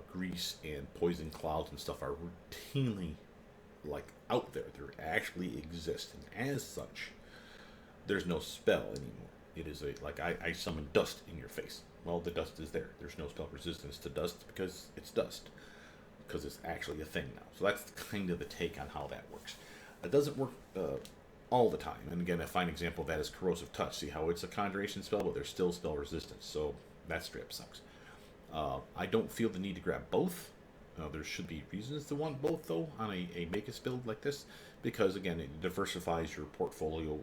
A: Grease and Poison Clouds and stuff are routinely like out there. They actually exist, and as such, there's no spell anymore. It is like I summon dust in your face. Well, the dust is there. There's no spell resistance to dust because it's dust, because it's actually a thing now. So that's kind of the take on how that works. It doesn't work all the time, and again, a fine example of that is Corrosive Touch. See how it's a Conjuration spell, but there's still spell resistance, so that strip sucks. I don't feel the need to grab both. There should be reasons to want both, though, on a Magus build like this, because, again, it diversifies your portfolio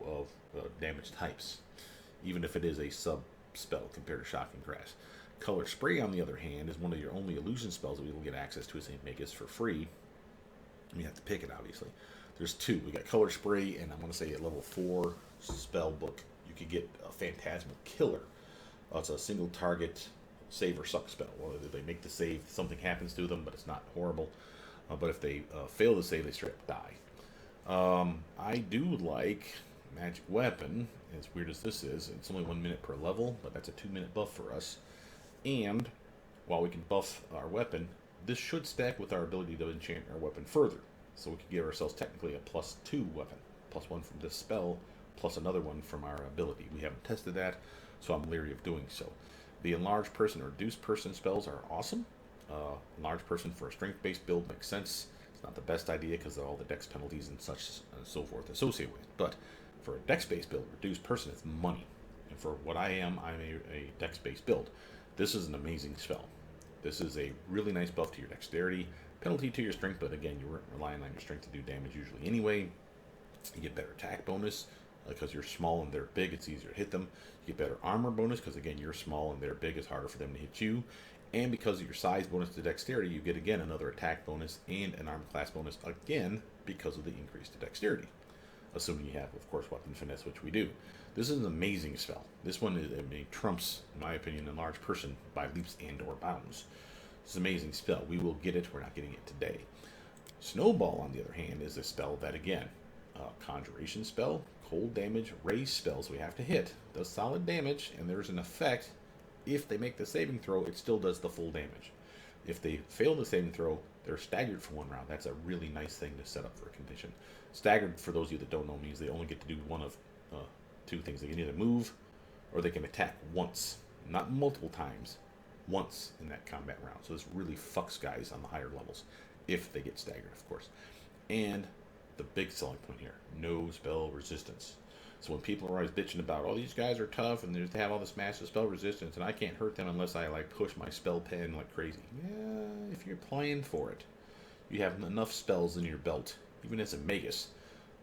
A: of damage types, even if it is a sub-spell compared to Shocking Grasp. Color Spray, on the other hand, is one of your only illusion spells that we will get access to as a Magus for free. You have to pick it, obviously. There's 2. We got Color Spray, and I'm going to say at level 4 spell book, you could get a Phantasmal Killer. It's a single target save or suck spell. Well, they make the save, something happens to them, but it's not horrible. But if they fail to save, they straight up die. I do like Magic Weapon, as weird as this is. It's only 1 minute per level, but that's a 2-minute buff for us. And while we can buff our weapon, this should stack with our ability to enchant our weapon further. So we could give ourselves technically a +2 weapon. +1 from this spell, plus another one from our ability. We haven't tested that, so I'm leery of doing so. The Enlarged Person or Reduced Person spells are awesome. Enlarged Person for a strength-based build makes sense. It's not the best idea because of all the dex penalties and such and so forth associated with it. But for a dex-based build, Reduced Person is money. And for what I am, I'm a dex-based build. This is an amazing spell. This is a really nice buff to your dexterity, penalty to your strength, but again, you're relying on your strength to do damage usually anyway. You get better attack bonus because you're small and they're big, it's easier to hit them. You get better armor bonus because, again, you're small and they're big, it's harder for them to hit you. And because of your size bonus to dexterity, you get, again, another attack bonus and an armor class bonus, again, because of the increase to dexterity. Assuming you have, of course, weapon finesse, which we do. This is an amazing spell. This one is, trumps, in my opinion, Enlarged Person by leaps and or bounds. It's an amazing spell. We will get it. We're not getting it today. Snowball, on the other hand, is a spell that, again, Conjuration spell, cold damage, raise spells we have to hit. Does solid damage, and there's an effect. If they make the saving throw, it still does the full damage. If they fail the saving throw, they're staggered for 1 round. That's a really nice thing to set up for a condition. Staggered, for those of you that don't know, means they only get to do one of 2 things. They can either move or they can attack once. Not multiple times. Once in that combat round. So this really fucks guys on the higher levels. If they get staggered, of course. And the big selling point here. No spell resistance. So when people are always bitching about, oh, these guys are tough and they have all this massive spell resistance and I can't hurt them unless I like push my spell pen like crazy. Yeah, if you're playing for it, you have enough spells in your belt, even as a magus,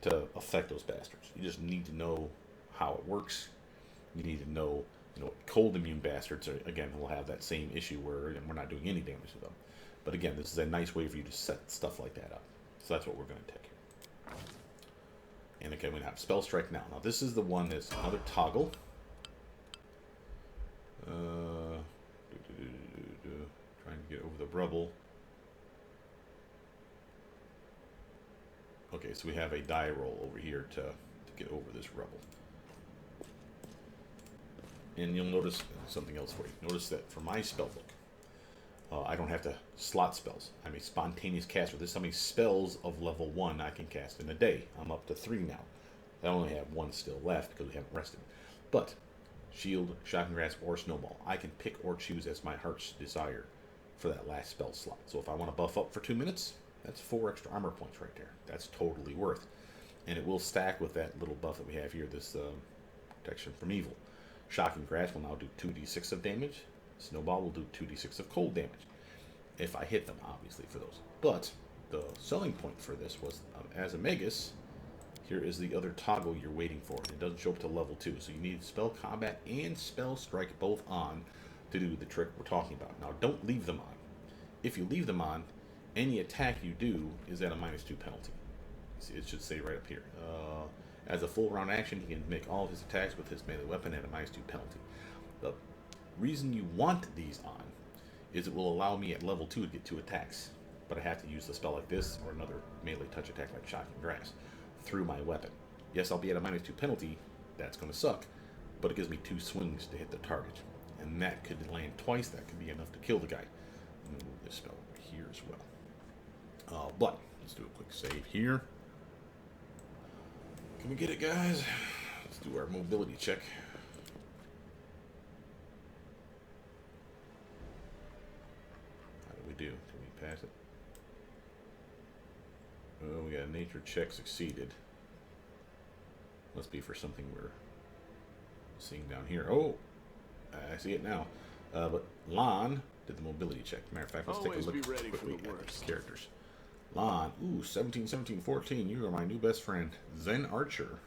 A: to affect those bastards. You just need to know how it works. You need to know, cold immune bastards, again, will have that same issue where we're not doing any damage to them. But again, this is a nice way for you to set stuff like that up. So that's what we're going to take here. And again, we have Spell Strike now. Now, this is the one that's another toggle. Trying to get over the rubble. Okay, so we have a die roll over here to get over this rubble. And you'll notice something else for you. Notice that for my spell book, I don't have to slot spells. I'm a spontaneous caster. This is how many spells of level 1 I can cast in a day. I'm up to 3 now. I only have 1 still left because we haven't rested. But Shield, Shocking Grasp, or Snowball, I can pick or choose as my heart's desire for that last spell slot. So if I want to buff up for 2 minutes, that's 4 extra armor points right there. That's totally worth. And it will stack with that little buff that we have here, this protection from evil. Shocking Grasp will now do 2d6 of damage. Snowball will do 2d6 of cold damage. If I hit them, obviously, for those. But the selling point for this was, as a Magus, here is the other toggle you're waiting for. It doesn't show up to level 2. So you need Spell Combat and Spell Strike both on to do the trick we're talking about. Now, don't leave them on. If you leave them on, any attack you do is at a -2 penalty. See, it should say right up here. As a full round action, he can make all of his attacks with his melee weapon at a -2 penalty. The reason you want these on is it will allow me at level 2 to get 2 attacks. But I have to use the spell like this or another melee touch attack like Shocking Grasp through my weapon. Yes, I'll be at a -2 penalty. That's going to suck. But it gives me 2 swings to hit the target. And that could land twice. That could be enough to kill the guy. I'm going to move this spell over here as well. But let's do a quick save here. Can we get it, guys? Let's do our mobility check. How do we do? Can we pass it? Oh, we got a nature check succeeded. Must be for something we're seeing down here. Oh, I see it now. But Lon did the mobility check. Matter of fact, let's take a look quickly at these characters. Lon, ooh, 17, 17, 14. You are my new best friend. Zen Archer,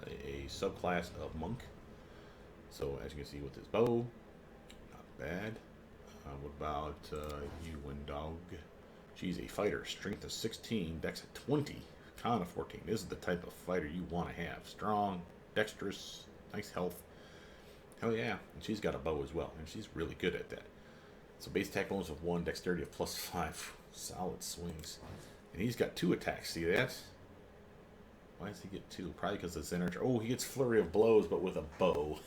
A: a subclass of monk. So, as you can see with his bow, not bad. What about you, Windog? She's a fighter. Strength of 16, dex of 20, con of 14. This is the type of fighter you want to have. Strong, dexterous, nice health. Hell yeah. And she's got a bow as well, and she's really good at that. So base attack bonus of 1, dexterity of +5. Solid swings. And he's got 2 attacks. See that? Why does he get 2? Probably because of Zen Archer. Oh, he gets flurry of blows, but with a bow.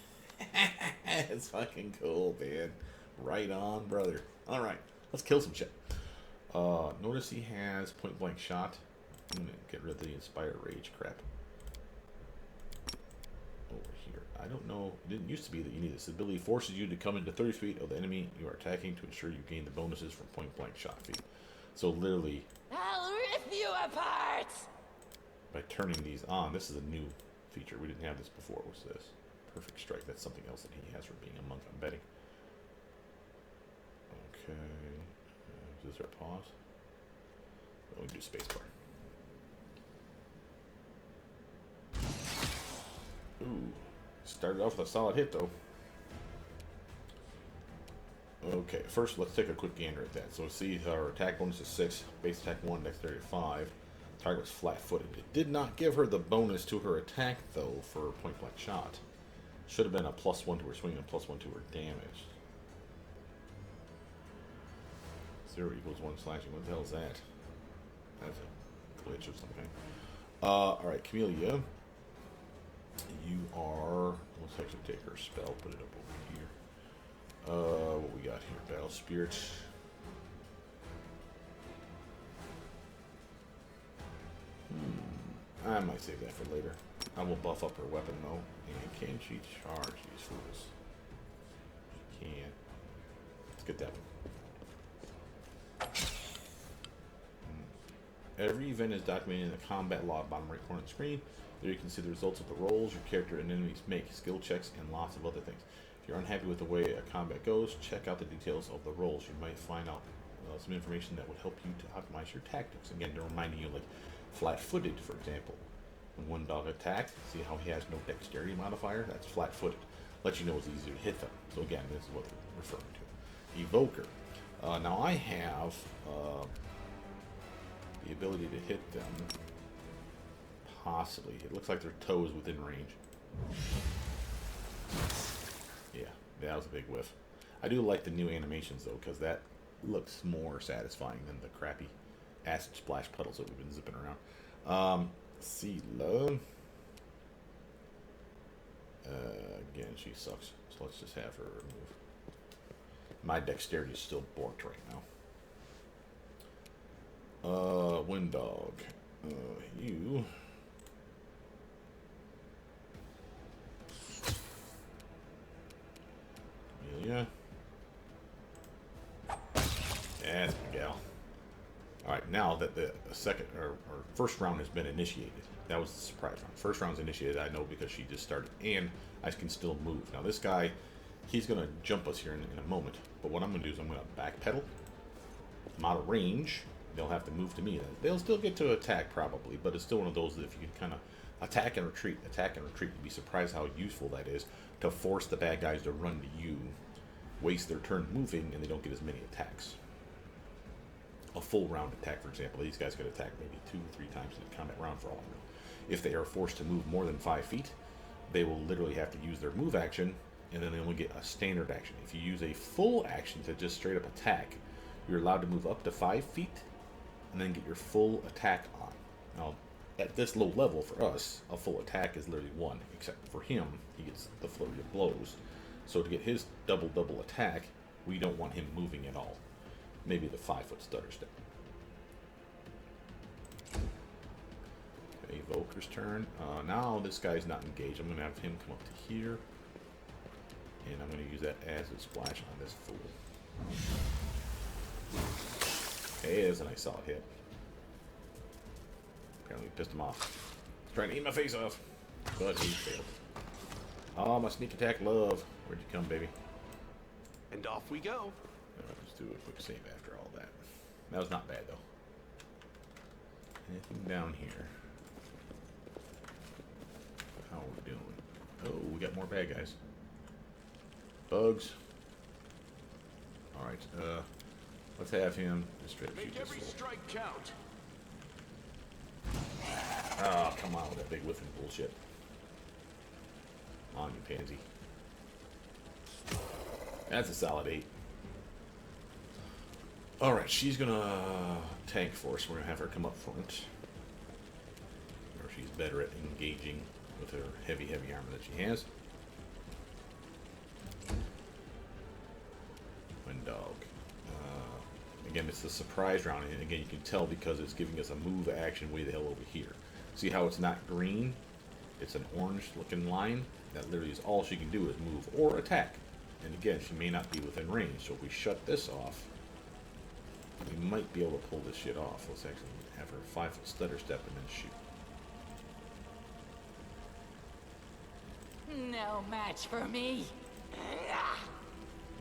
A: It's fucking cool, man. Right on, brother. All right, let's kill some shit. Notice he has point blank shot. I'm gonna get rid of the Inspire Rage crap. Over here. I don't know. It didn't used to be that you need this. This ability forces you to come into 30 feet of the enemy you are attacking to ensure you gain the bonuses from point blank shot feet. So literally,
E: I'll rip you apart!
A: by turning these on, this is a new feature. We didn't have this before. What's this? Perfect Strike. That's something else that he has for being a monk, I'm betting. Okay. Is this our pause? Oh, we do spacebar. Ooh. Started off with a solid hit, though. Okay, first let's take a quick gander at that. So see, our attack bonus is 6, base attack 1, dexterity 5. Target was flat-footed. It did not give her the bonus to her attack, though, for point-blank shot. Should have been a +1 to her swing and a +1 to her damage. 0 = 1 slashing. What the hell is that? That's a glitch of some kind. Alright, Camellia. You are... Let's actually take her spell, put it up over here. What we got here? Battle Spirit. I might save that for later. I will buff up her weapon though. And can she charge these fools? She can. Let's get that one. Every event is documented in the combat log bottom right corner of the screen. There you can see the results of the rolls your character and enemies make, skill checks, and lots of other things. If you're unhappy with the way a combat goes, check out the details of the rolls. You might find out some information that would help you to optimize your tactics. Again, they're reminding you, like flat-footed, for example. When one dog attacks, see how he has no dexterity modifier? That's flat-footed. Lets you know it's easier to hit them. So again, this is what they're referring to. Evoker. Now I have the ability to hit them. Possibly. It looks like their toe is within range. Yeah, that was a big whiff. I do like the new animations though, because that looks more satisfying than the crappy acid splash puddles that we've been zipping around. See, love. Again, she sucks. So let's just have her move. My dexterity is still borked right now. Wind Dog. You. Yeah. That's my gal. Alright, now that the second or first round has been initiated, that was the surprise round. First round's initiated, I know because she just started, and I can still move. Now this guy, he's going to jump us here in a moment, but what I'm going to do is I'm going to backpedal. I'm out of range. They'll have to move to me. They'll still get to attack probably, but it's still one of those that if you can kind of attack and retreat, you'd be surprised how useful that is to force the bad guys to run to you, waste their turn moving, and they don't get as many attacks. A full round attack, for example, these guys could attack maybe 2 or 3 times in a combat round for all I know. If they are forced to move more than 5 feet, they will literally have to use their move action, and then they only get a standard action. If you use a full action to just straight up attack, you're allowed to move up to 5 feet, and then get your full attack on. Now, at this low level for us, a full attack is literally 1, except for him, he gets the flurry of blows. So to get his double attack, we don't want him moving at all. Maybe the 5-foot stutter step. Okay, Volker's turn. Now this guy's not engaged. I'm going to have him come up to here. And I'm going to use that as a splash on this fool. Okay, there's a nice solid hit. Apparently pissed him off. He's trying to eat my face off. But he failed. Oh, my sneak attack love. Where'd you come, baby?
H: And off we go.
A: Let's do a quick save after all that. That was not bad, though. Anything down here? How are we doing? Oh, we got more bad guys. Bugs. Alright, let's have him just straight shoot
H: Make
A: this
H: every
A: fool.
H: strike count.
A: Oh, come on with that big whiffing bullshit. Come on, you pansy. That's a solid 8. Alright, she's gonna tank for us. We're gonna have her come up front. Where she's better at engaging with her heavy armor that she has. Wind Dog. Again, it's the surprise round, and again, you can tell because it's giving us a move action way the hell over here. See how it's not green? It's an orange-looking line. That literally is all she can do is move or attack. And again, she may not be within range, so if we shut this off, we might be able to pull this shit off. Let's actually have her 5-foot stutter step and then shoot.
B: No match for me.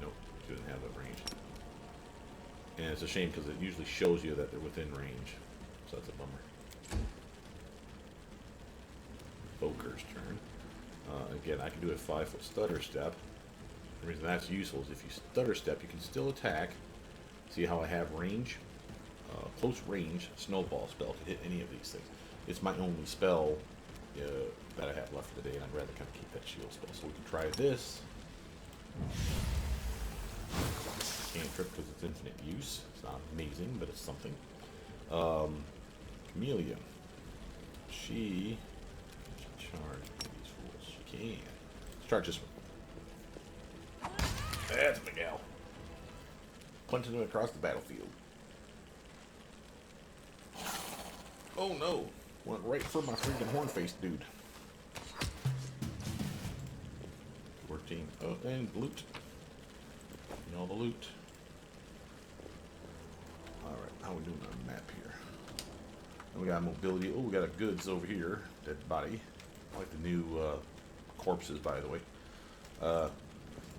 A: Nope, she doesn't have that range. And it's a shame because it usually shows you that they're within range. So that's a bummer. Boker's turn. Again, I can do a 5-foot stutter step. The reason that's useful is if you stutter step, you can still attack. See how I have range? Close range Snowball spell can hit any of these things. It's my only spell that I have left for the day, and I'd rather kind of keep that shield spell. So we can try this. Cantrip because it's infinite use. It's not amazing, but it's something. Chameleon. She can charge these fools. She can. Let's charge this one. That's Miguel. Punching him across the battlefield. Oh no. Went right for my freaking horn-faced dude. 14. Oh, and loot. You know the loot. Alright, how we doing on the map here? And we got mobility. Oh, we got a goods over here. Dead body. I like the new corpses, by the way. Let's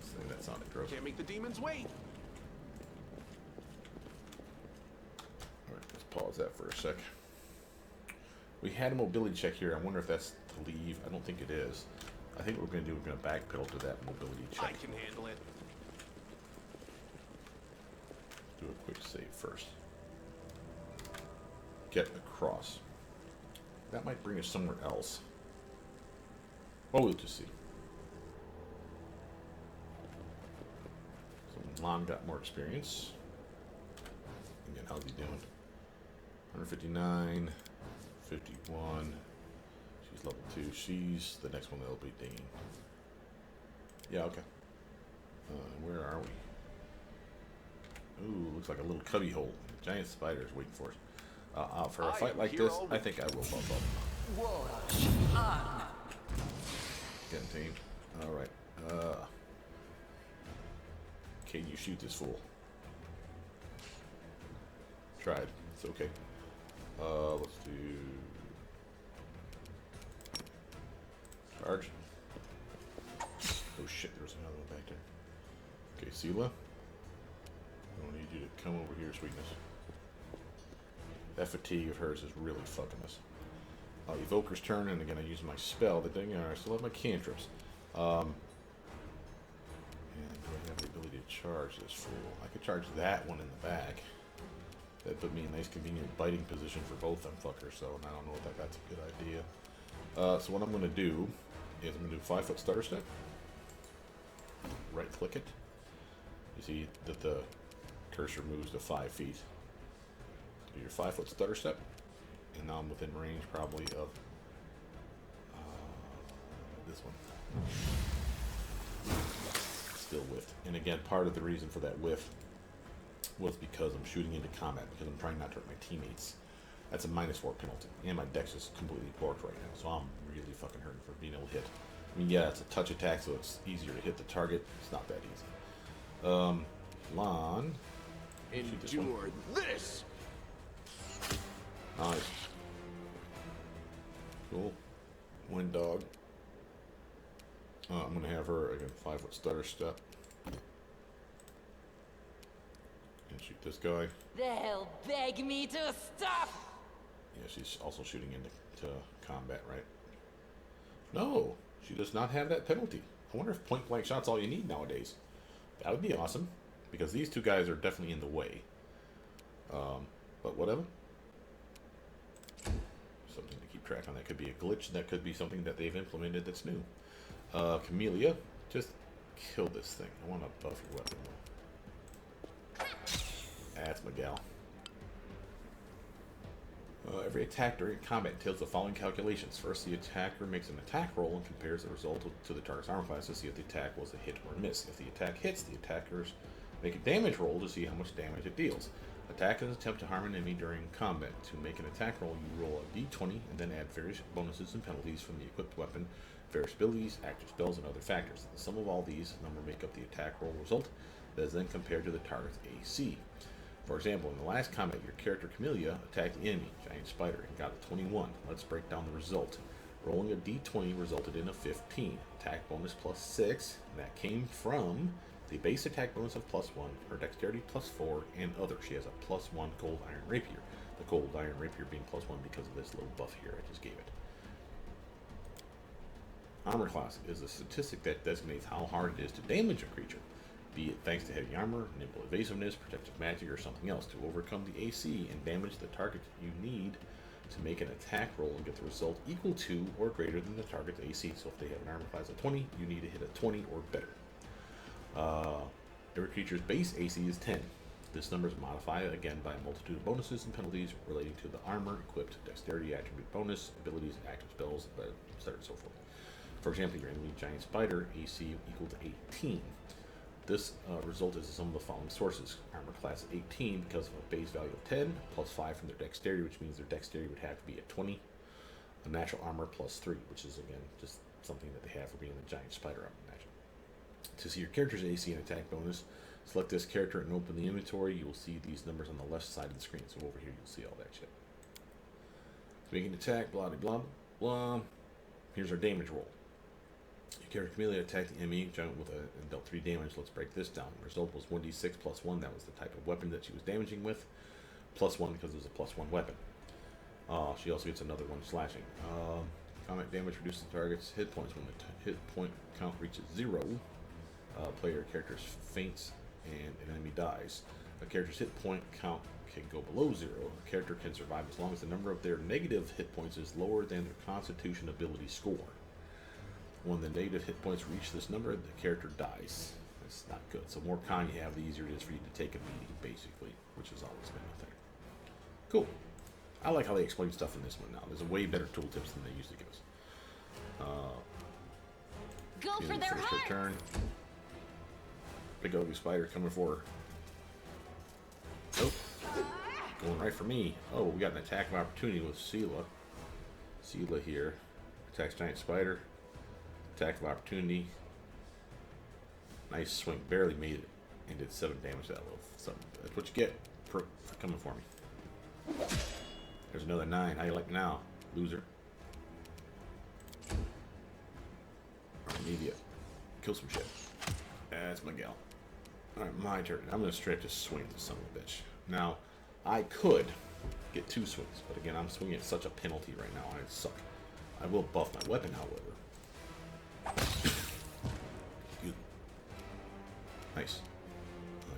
A: see, that sounded gross.
H: Can't make the demons wait.
A: Alright, let's pause that for a sec. We had a mobility check here. I wonder if that's to leave. I don't think it is. I think what we're going to do, we're going to backpedal to that mobility check.
H: I can handle it.
A: Do a quick save first. Get across. That might bring us somewhere else. Oh, we'll just see. So Lon got more experience. Again, how's he doing? 159, 51. She's level 2. She's the next one that'll be dinging. Yeah, okay. Where are we? Ooh, looks like a little cubby hole. A giant spider is waiting for us. For a fight like this, I think I will bump up. Getting tamed. Alright. Can you shoot this fool? Tried. It's okay. Let's do... Charge. Oh shit, there's another one back there. Okay, Sela. I don't need you to come over here, sweetness. That fatigue of hers is really fucking us. Evoker's turn, and again I use my spell. The thing, I still have my cantrips. And do I have the ability to charge this fool? I could charge that one in the back. That put me in a nice convenient biting position for both them fuckers, so I don't know if that's a good idea. So what I'm going to do is I'm going to do 5-foot stutter step. Right click it. You see that the cursor moves to 5 feet. Do your 5-foot stutter step. And now I'm within range probably of this one. Still whiffed. And again, part of the reason for that whiff was because I'm shooting into combat, because I'm trying not to hurt my teammates. That's a -4 penalty. And my dex is completely borked right now, so I'm really fucking hurting for being able to hit. I mean, yeah, it's a touch attack, so it's easier to hit the target. It's not that easy. Lon.
H: Endure this!
A: Nice. Cool. Wind dog. I'm gonna have her again 5-foot stutter step. And shoot this guy.
E: They'll beg me to stop.
A: Yeah, she's also shooting into combat, right? No, she does not have that penalty. I wonder if point blank shot's all you need nowadays. That would be awesome, because these two guys are definitely in the way. But whatever. Something to keep track on. That could be a glitch. That could be something that they've implemented that's new. Camellia, just kill this thing. I want to buff your weapon more. That's my gal. Every attack during combat entails the following calculations. First, the attacker makes an attack roll and compares the result to the target's armor class to see if the attack was a hit or a miss. If the attack hits, the attackers make a damage roll to see how much damage it deals. Attackers attempt to harm an enemy during combat. To make an attack roll, you roll a d20 and then add various bonuses and penalties from the equipped weapon, various abilities, active spells, and other factors. The sum of all these number make up the attack roll result that is then compared to the target's AC. For example, in the last combat, your character Camellia attacked the enemy, Giant Spider, and got a 21. Let's break down the result. Rolling a d20 resulted in a 15. Attack bonus plus 6, and that came from the base attack bonus of +1, her dexterity +4, and other. She has a +1 cold iron rapier. The cold iron rapier being +1 because of this little buff here I just gave it. Armor class is a statistic that designates how hard it is to damage a creature, be it thanks to heavy armor, nimble evasiveness, protective magic, or something else. To overcome the AC and damage the target, you need to make an attack roll and get the result equal to or greater than the target's AC. So if they have an armor class of 20, you need to hit a 20 or better. Every creature's base AC is 10. This number is modified again by a multitude of bonuses and penalties relating to the armor, equipped, dexterity, attribute bonus, abilities, active spells, etc. and so forth. For example, your enemy Giant Spider AC equal to 18. This result is the sum of the following sources. Armor class 18 because of a base value of 10, plus 5 from their dexterity, which means their dexterity would have to be at 20. A natural armor +3, which is again just something that they have for being a giant spider up in magic. To see your character's AC and attack bonus, select this character and open the inventory. You will see these numbers on the left side of the screen. So over here you'll see all that shit. To make an attack, blah blah blah. Here's our damage roll. Your character immediately attacked the enemy giant with and dealt 3 damage. Let's break this down. The result was 1d6 +1. That was the type of weapon that she was damaging with. +1 because it was a +1 weapon. She also gets another 1 slashing. Combat damage reduces the target's hit points when the hit point count reaches 0. Player characters faints and an enemy dies. A character's hit point count can go below 0. A character can survive as long as the number of their negative hit points is lower than their Constitution ability score. When the negative hit points reach this number, the character dies. That's not good. So more con you have, the easier it is for you to take a beating, basically, which has always been the thing. Cool. I like how they explain stuff in this one now. There's a way better tooltips than they used to give us.
C: Go for their heart.
A: Turn. Big ugly spider coming for her. Nope. Going right for me. Oh, we got an attack of opportunity with Sela. Sela here. Attacks giant spider. Attack of opportunity. Nice swing. Barely made it. And did 7 damage that low. So that's what you get for coming for me. There's another 9. How you like now, loser? Media. Kill some shit. That's my gal. Alright, my turn. I'm going to straight up just swing this son of a bitch. Now, I could get 2 swings, but again, I'm swinging at such a penalty right now, and it suck. I will buff my weapon, however. Excuse me. Nice.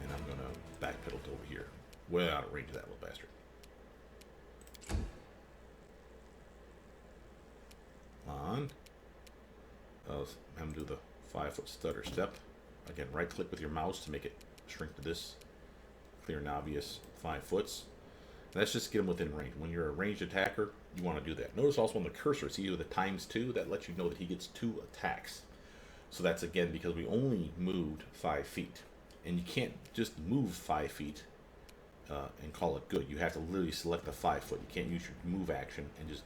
A: And I'm going to backpedal to over here. Way out of range of that little bastard. On. Have him do the 5-foot stutter step. Again, right click with your mouse to make it shrink to this clear and obvious 5 foots. That's just to get him within range. When you're a ranged attacker, you want to do that. Notice also on the cursor, see with the ×2, that lets you know that he gets 2 attacks. So that's again because we only moved 5 feet. And you can't just move 5 feet and call it good. You have to literally select the 5 foot. You can't use your move action and just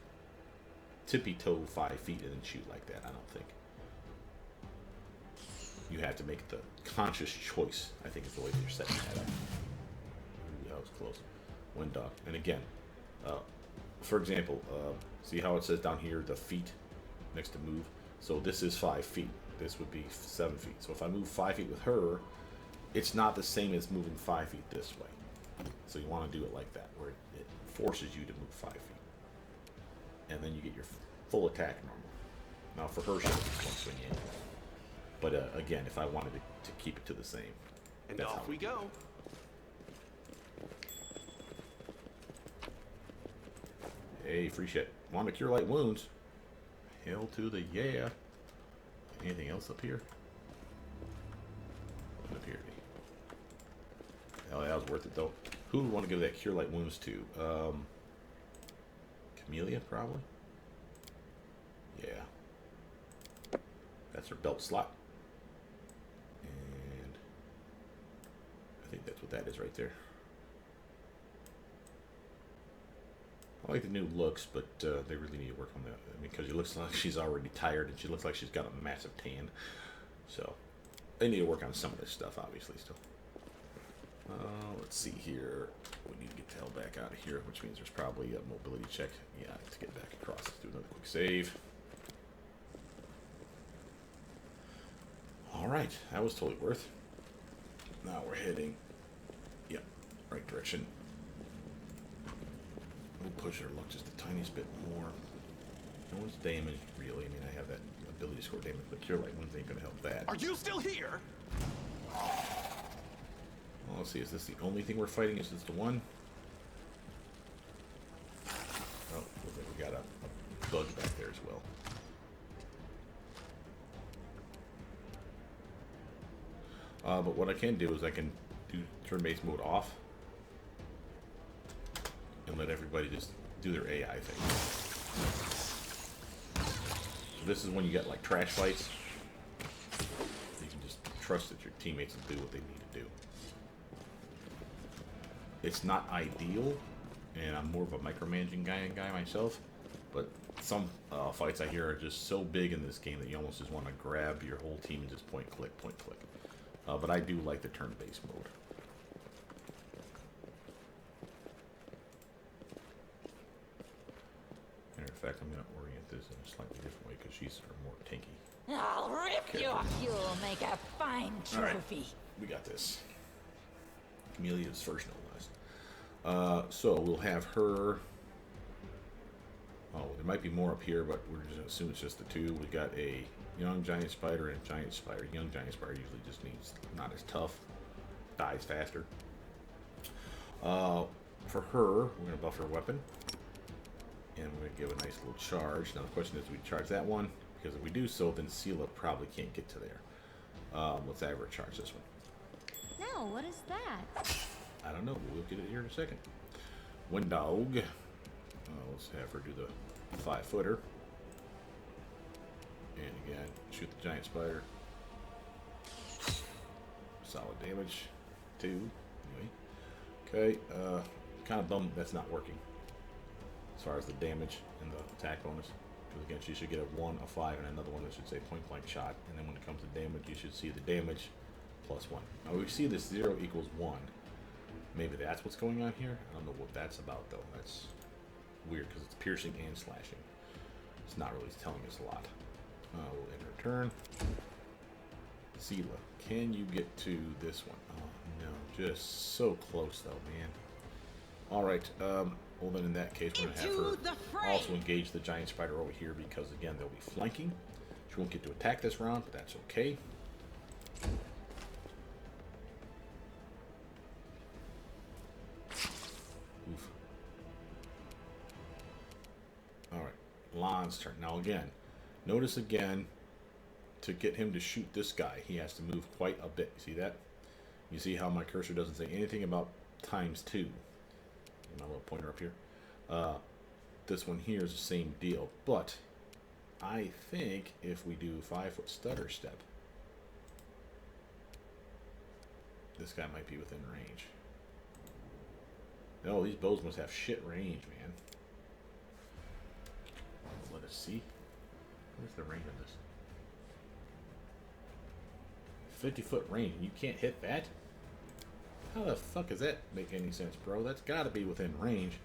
A: tippy toe 5 feet and then shoot like that, I don't think. You have to make the conscious choice, I think is the way you're setting that up. Ooh, that was close. Wind dog. And again, for example, see how it says down here, the feet next to move? So this is 5 feet. This would be 7 feet. So if I move 5 feet with her, it's not the same as moving 5 feet this way. So you want to do it like that, where it forces you to move 5 feet. And then you get your full attack normal. Now for her, she'll just 1 swing in. But again, if I wanted to keep it to the same.
H: And off we go.
A: Hey, free shit. Want to cure light wounds? Hell to the yeah. Anything else up here? Doesn't appear to be. Hell, that was worth it though. Who would want to give that cure light wounds to? Camellia, probably? Yeah. That's her belt slot. And I think that's what that is right there. I like the new looks, but they really need to work on that. I mean, because she looks like she's already tired, and she looks like she's got a massive tan. So, they need to work on some of this stuff, obviously, still. Let's see here. We need to get the hell back out of here, which means there's probably a mobility check. Yeah, to get back across. Let's do another quick save. Alright, that was totally worth. Now we're heading, yep, right direction. We'll push our luck just the tiniest bit more. No one's damaged, really. I mean, I have that ability to score damage, but Cure Light Wounds ain't gonna help that.
H: Are you still here?
A: Well, let's see, is this the only thing we're fighting? Is this the one? Oh, looks like we got a bug back there as well. But what I can do is I can do turn-based mode off and let everybody just do their AI thing. So this is when you get like trash fights. You can just trust that your teammates will do what they need to do. It's not ideal, and I'm more of a micromanaging guy myself, but some fights I hear are just so big in this game that you almost just want to grab your whole team and just point click, point click. But I do like the turn-based mode. Matter of fact, I'm going to orient this in a slightly different way because she's more tanky.
E: I'll rip you off. You'll make a fine trophy.
A: Right, we got this. Amelia's first, no less. So we'll have her. Oh, there might be more up here, but we're just gonna assume it's just the two. We got a young giant spider and a giant spider. Young giant spider usually just means not as tough, dies faster. For her, we're gonna buff her weapon, and we're gonna give a nice little charge. Now the question is, we charge that one because if we do so, then Sela probably can't get to there. Let's have her charge this one.
C: No, what is that?
A: I don't know. We'll get it here in a second. Wind dog. Let's have her do the 5-footer. And again, shoot the giant spider. Solid damage. 2. Anyway. Okay. Kind of bummed that's not working. As far as the damage and the attack bonus. Because again, she should get a 1, a 5, and another one that should say point blank shot. And then when it comes to damage, you should see the damage plus 1. Now we see this 0 equals 1. Maybe that's what's going on here. I don't know what that's about though. That's weird because it's piercing and slashing. It's not really telling us a lot. We'll end her turn. Sela, can you get to this one? Oh no, just so close though, man. All right. Well then, in that case, we're gonna have her also engage the giant spider over here because again they'll be flanking. She won't get to attack this round, but that's okay. Oof. Alright, Lon's turn. Now again, notice again, to get him to shoot this guy, he has to move quite a bit. See that? You see how my cursor doesn't say anything about ×2. My little pointer up here. This one here is the same deal, but I think if we do 5-foot stutter step, this guy might be within range. No, these bows must have shit range, man. Let us see. Where's the range of this? 50-foot range. You can't hit that? How the fuck does that make any sense, bro? That's got to be within range.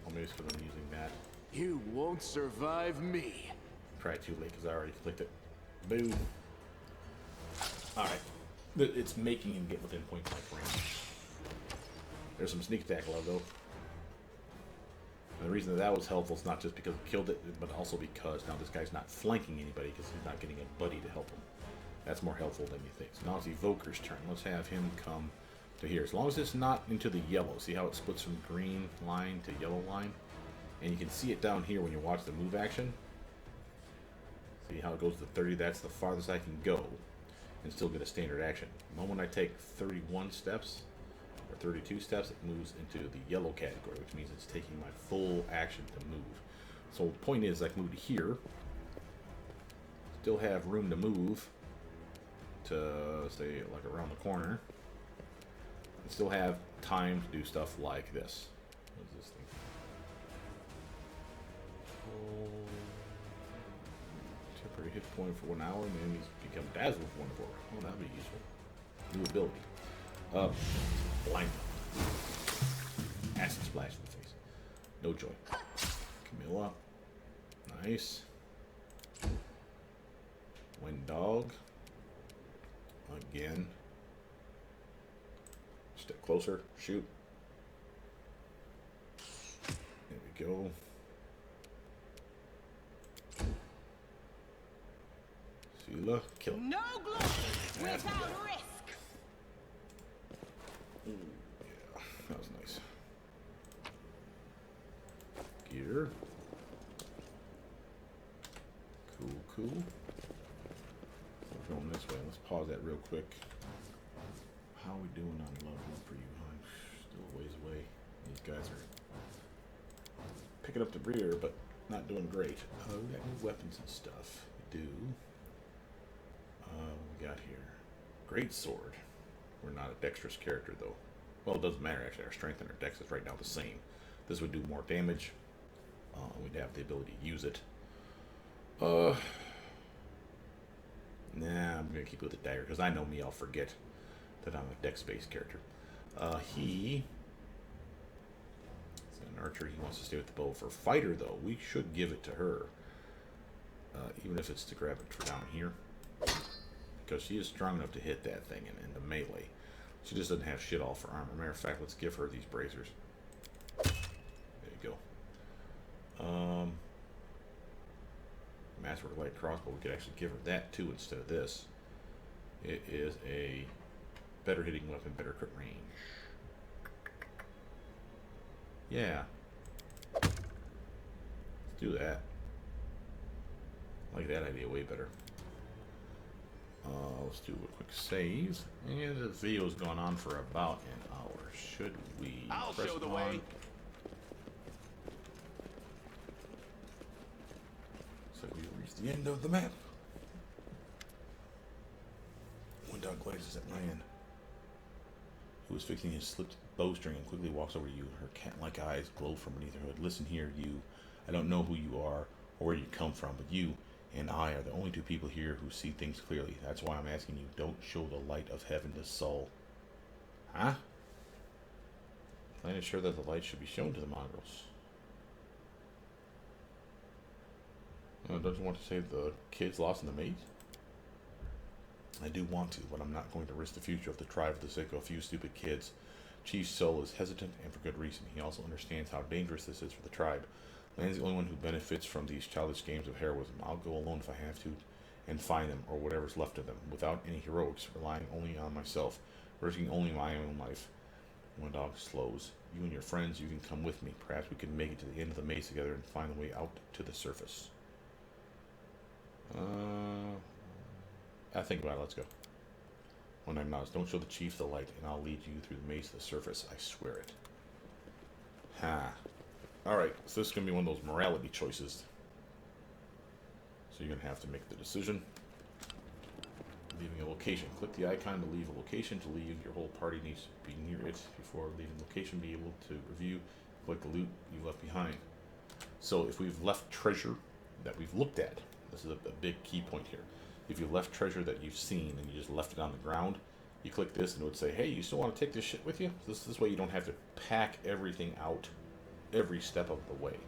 A: Oh, maybe it's because I'm using that.
D: You won't survive me.
A: Probably too late because I already flicked it. Boo. Alright. It's making him get within point blank range. There's some sneak attack love, though. And the reason that was helpful is not just because it killed it, but also because now this guy's not flanking anybody because he's not getting a buddy to help him. That's more helpful than you think. So now it's Evoker's turn. Let's have him come to here. As long as it's not into the yellow. See how it splits from green line to yellow line? And you can see it down here when you watch the move action. See how it goes to 30? That's the farthest I can go and still get a standard action. The moment I take 31 steps or 32 steps, it moves into the yellow category, which means it's taking my full action to move. So the point is, I can move to here, still have room to move to, say, like around the corner, and still have time to do stuff like this. What is this thing? Temporary hit point for 1 hour, and then he's become dazzled for 1 hour. Oh, that'd be useful. New ability. Blind. Acid splash in the face. No joy. Camilla. Nice. Wind dog. Again. Step closer. Shoot. There we go. Sela. Kill him.
F: No glory without risk.
A: Ooh, yeah, that was nice. Gear. Cool. We're going this way. Let's pause that real quick. How are we doing on level for you, hon? Still a ways away. These guys are picking up the rear, but not doing great. We got new weapons and stuff. We do. We got here. Great sword. We're not a dexterous character, though. Well, it doesn't matter, actually. Our strength and our dex is right now the same. This would do more damage. We'd have the ability to use it. Nah, I'm gonna keep it with the dagger because I know me, I'll forget that I'm a dex-based character. Zen Archer, he wants to stay with the bow. For fighter, though, we should give it to her, even if it's to grab it for down here, because she is strong enough to hit that thing in the melee. She just doesn't have shit all for armor. Matter of fact, let's give her these bracers. There you go. Masterwork light crossbow, we could actually give her that too instead of this. It is a better hitting weapon, better crit range. Yeah. Let's do that. I like that idea way better. Let's do a quick save. And the video's gone on for about an hour. Should we
H: I'll
A: press
H: show the
A: on?
H: way.
A: So we reached the end of the map. One dog glances at Ryan, who is fixing his slipped bowstring, and quickly walks over to you. Her cat-like eyes glow from beneath her hood. Listen here, you. I don't know who you are or where you come from, but you and I are the only two people here who see things clearly. That's why I'm asking you, don't show the light of heaven to Soul. Huh? I'm not sure that the light should be shown to the mongrels. Don't you want to save the kids lost in the maze? I do want to, but I'm not going to risk the future of the tribe for the sake of a few stupid kids. Chief Soul is hesitant, and for good reason. He also understands how dangerous this is for the tribe. Land's the only one who benefits from these childish games of heroism. I'll go alone if I have to, and find them, or whatever's left of them, without any heroics, relying only on myself, risking only my own life. One dog slows. You and your friends, you can come with me. Perhaps we can make it to the end of the maze together and find a way out to the surface. I think about it. Let's go. One dog nods. Don't show the chief the light, and I'll lead you through the maze to the surface. I swear it. Ha. Alright, so this is going to be one of those morality choices. So you're going to have to make the decision. Leaving a location. Click the icon to leave a location. To leave, your whole party needs to be near it before leaving the location. Be able to review, collect the loot you left behind. So if we've left treasure that we've looked at, this is a big key point here. If you've left treasure that you've seen and you just left it on the ground, you click this and it would say, hey, you still want to take this shit with you? This way you don't have to pack everything out every step of the way.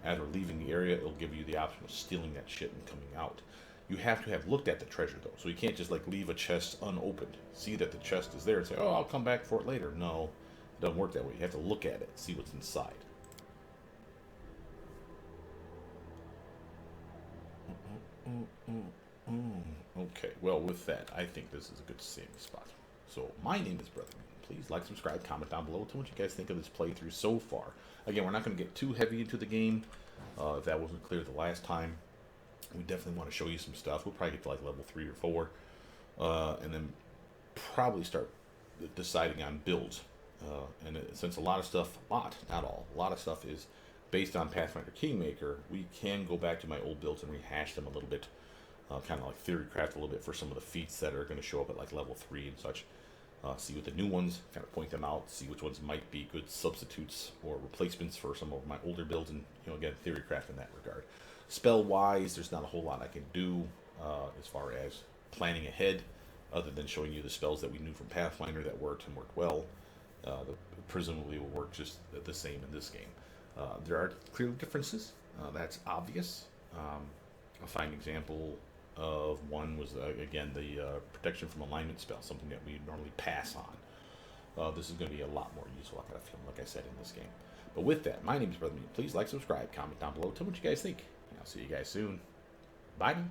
A: As we're leaving the area, it'll give you the option of stealing that shit and coming out. You have to have looked at the treasure though, so you can't just like leave a chest unopened. See that the chest is there and say, oh, I'll come back for it later. No, it doesn't work that way. You have to look at it, see what's inside. Okay, well with that, I think this is a good saving spot. So my name is Brother Newton. Please like, subscribe, comment down below. Tell me what you guys think of this playthrough so far. Again, we're not going to get too heavy into the game. If that wasn't clear the last time, we definitely want to show you some stuff. We'll probably get to like level 3 or 4, and then probably start deciding on builds. Since a lot of stuff, not all, a lot of stuff is based on Pathfinder Kingmaker, we can go back to my old builds and rehash them a little bit, kind of like theory craft a little bit for some of the feats that are going to show up at like level 3 and such. See what the new ones, kind of point them out, see which ones might be good substitutes or replacements for some of my older builds, and again, theory craft in that regard. Spell wise, there's not a whole lot I can do as far as planning ahead, other than showing you the spells that we knew from Pathfinder that worked and worked well. Presumably will work just the same in this game. There are clear differences. That's obvious. A fine example of one was, again, the protection from alignment spell, something that we normally pass on. This is going to be a lot more useful, like I said, in this game. But with that, my name is Brother Newton. Please like, subscribe, comment down below. Tell me what you guys think. I'll see you guys soon. Bye now.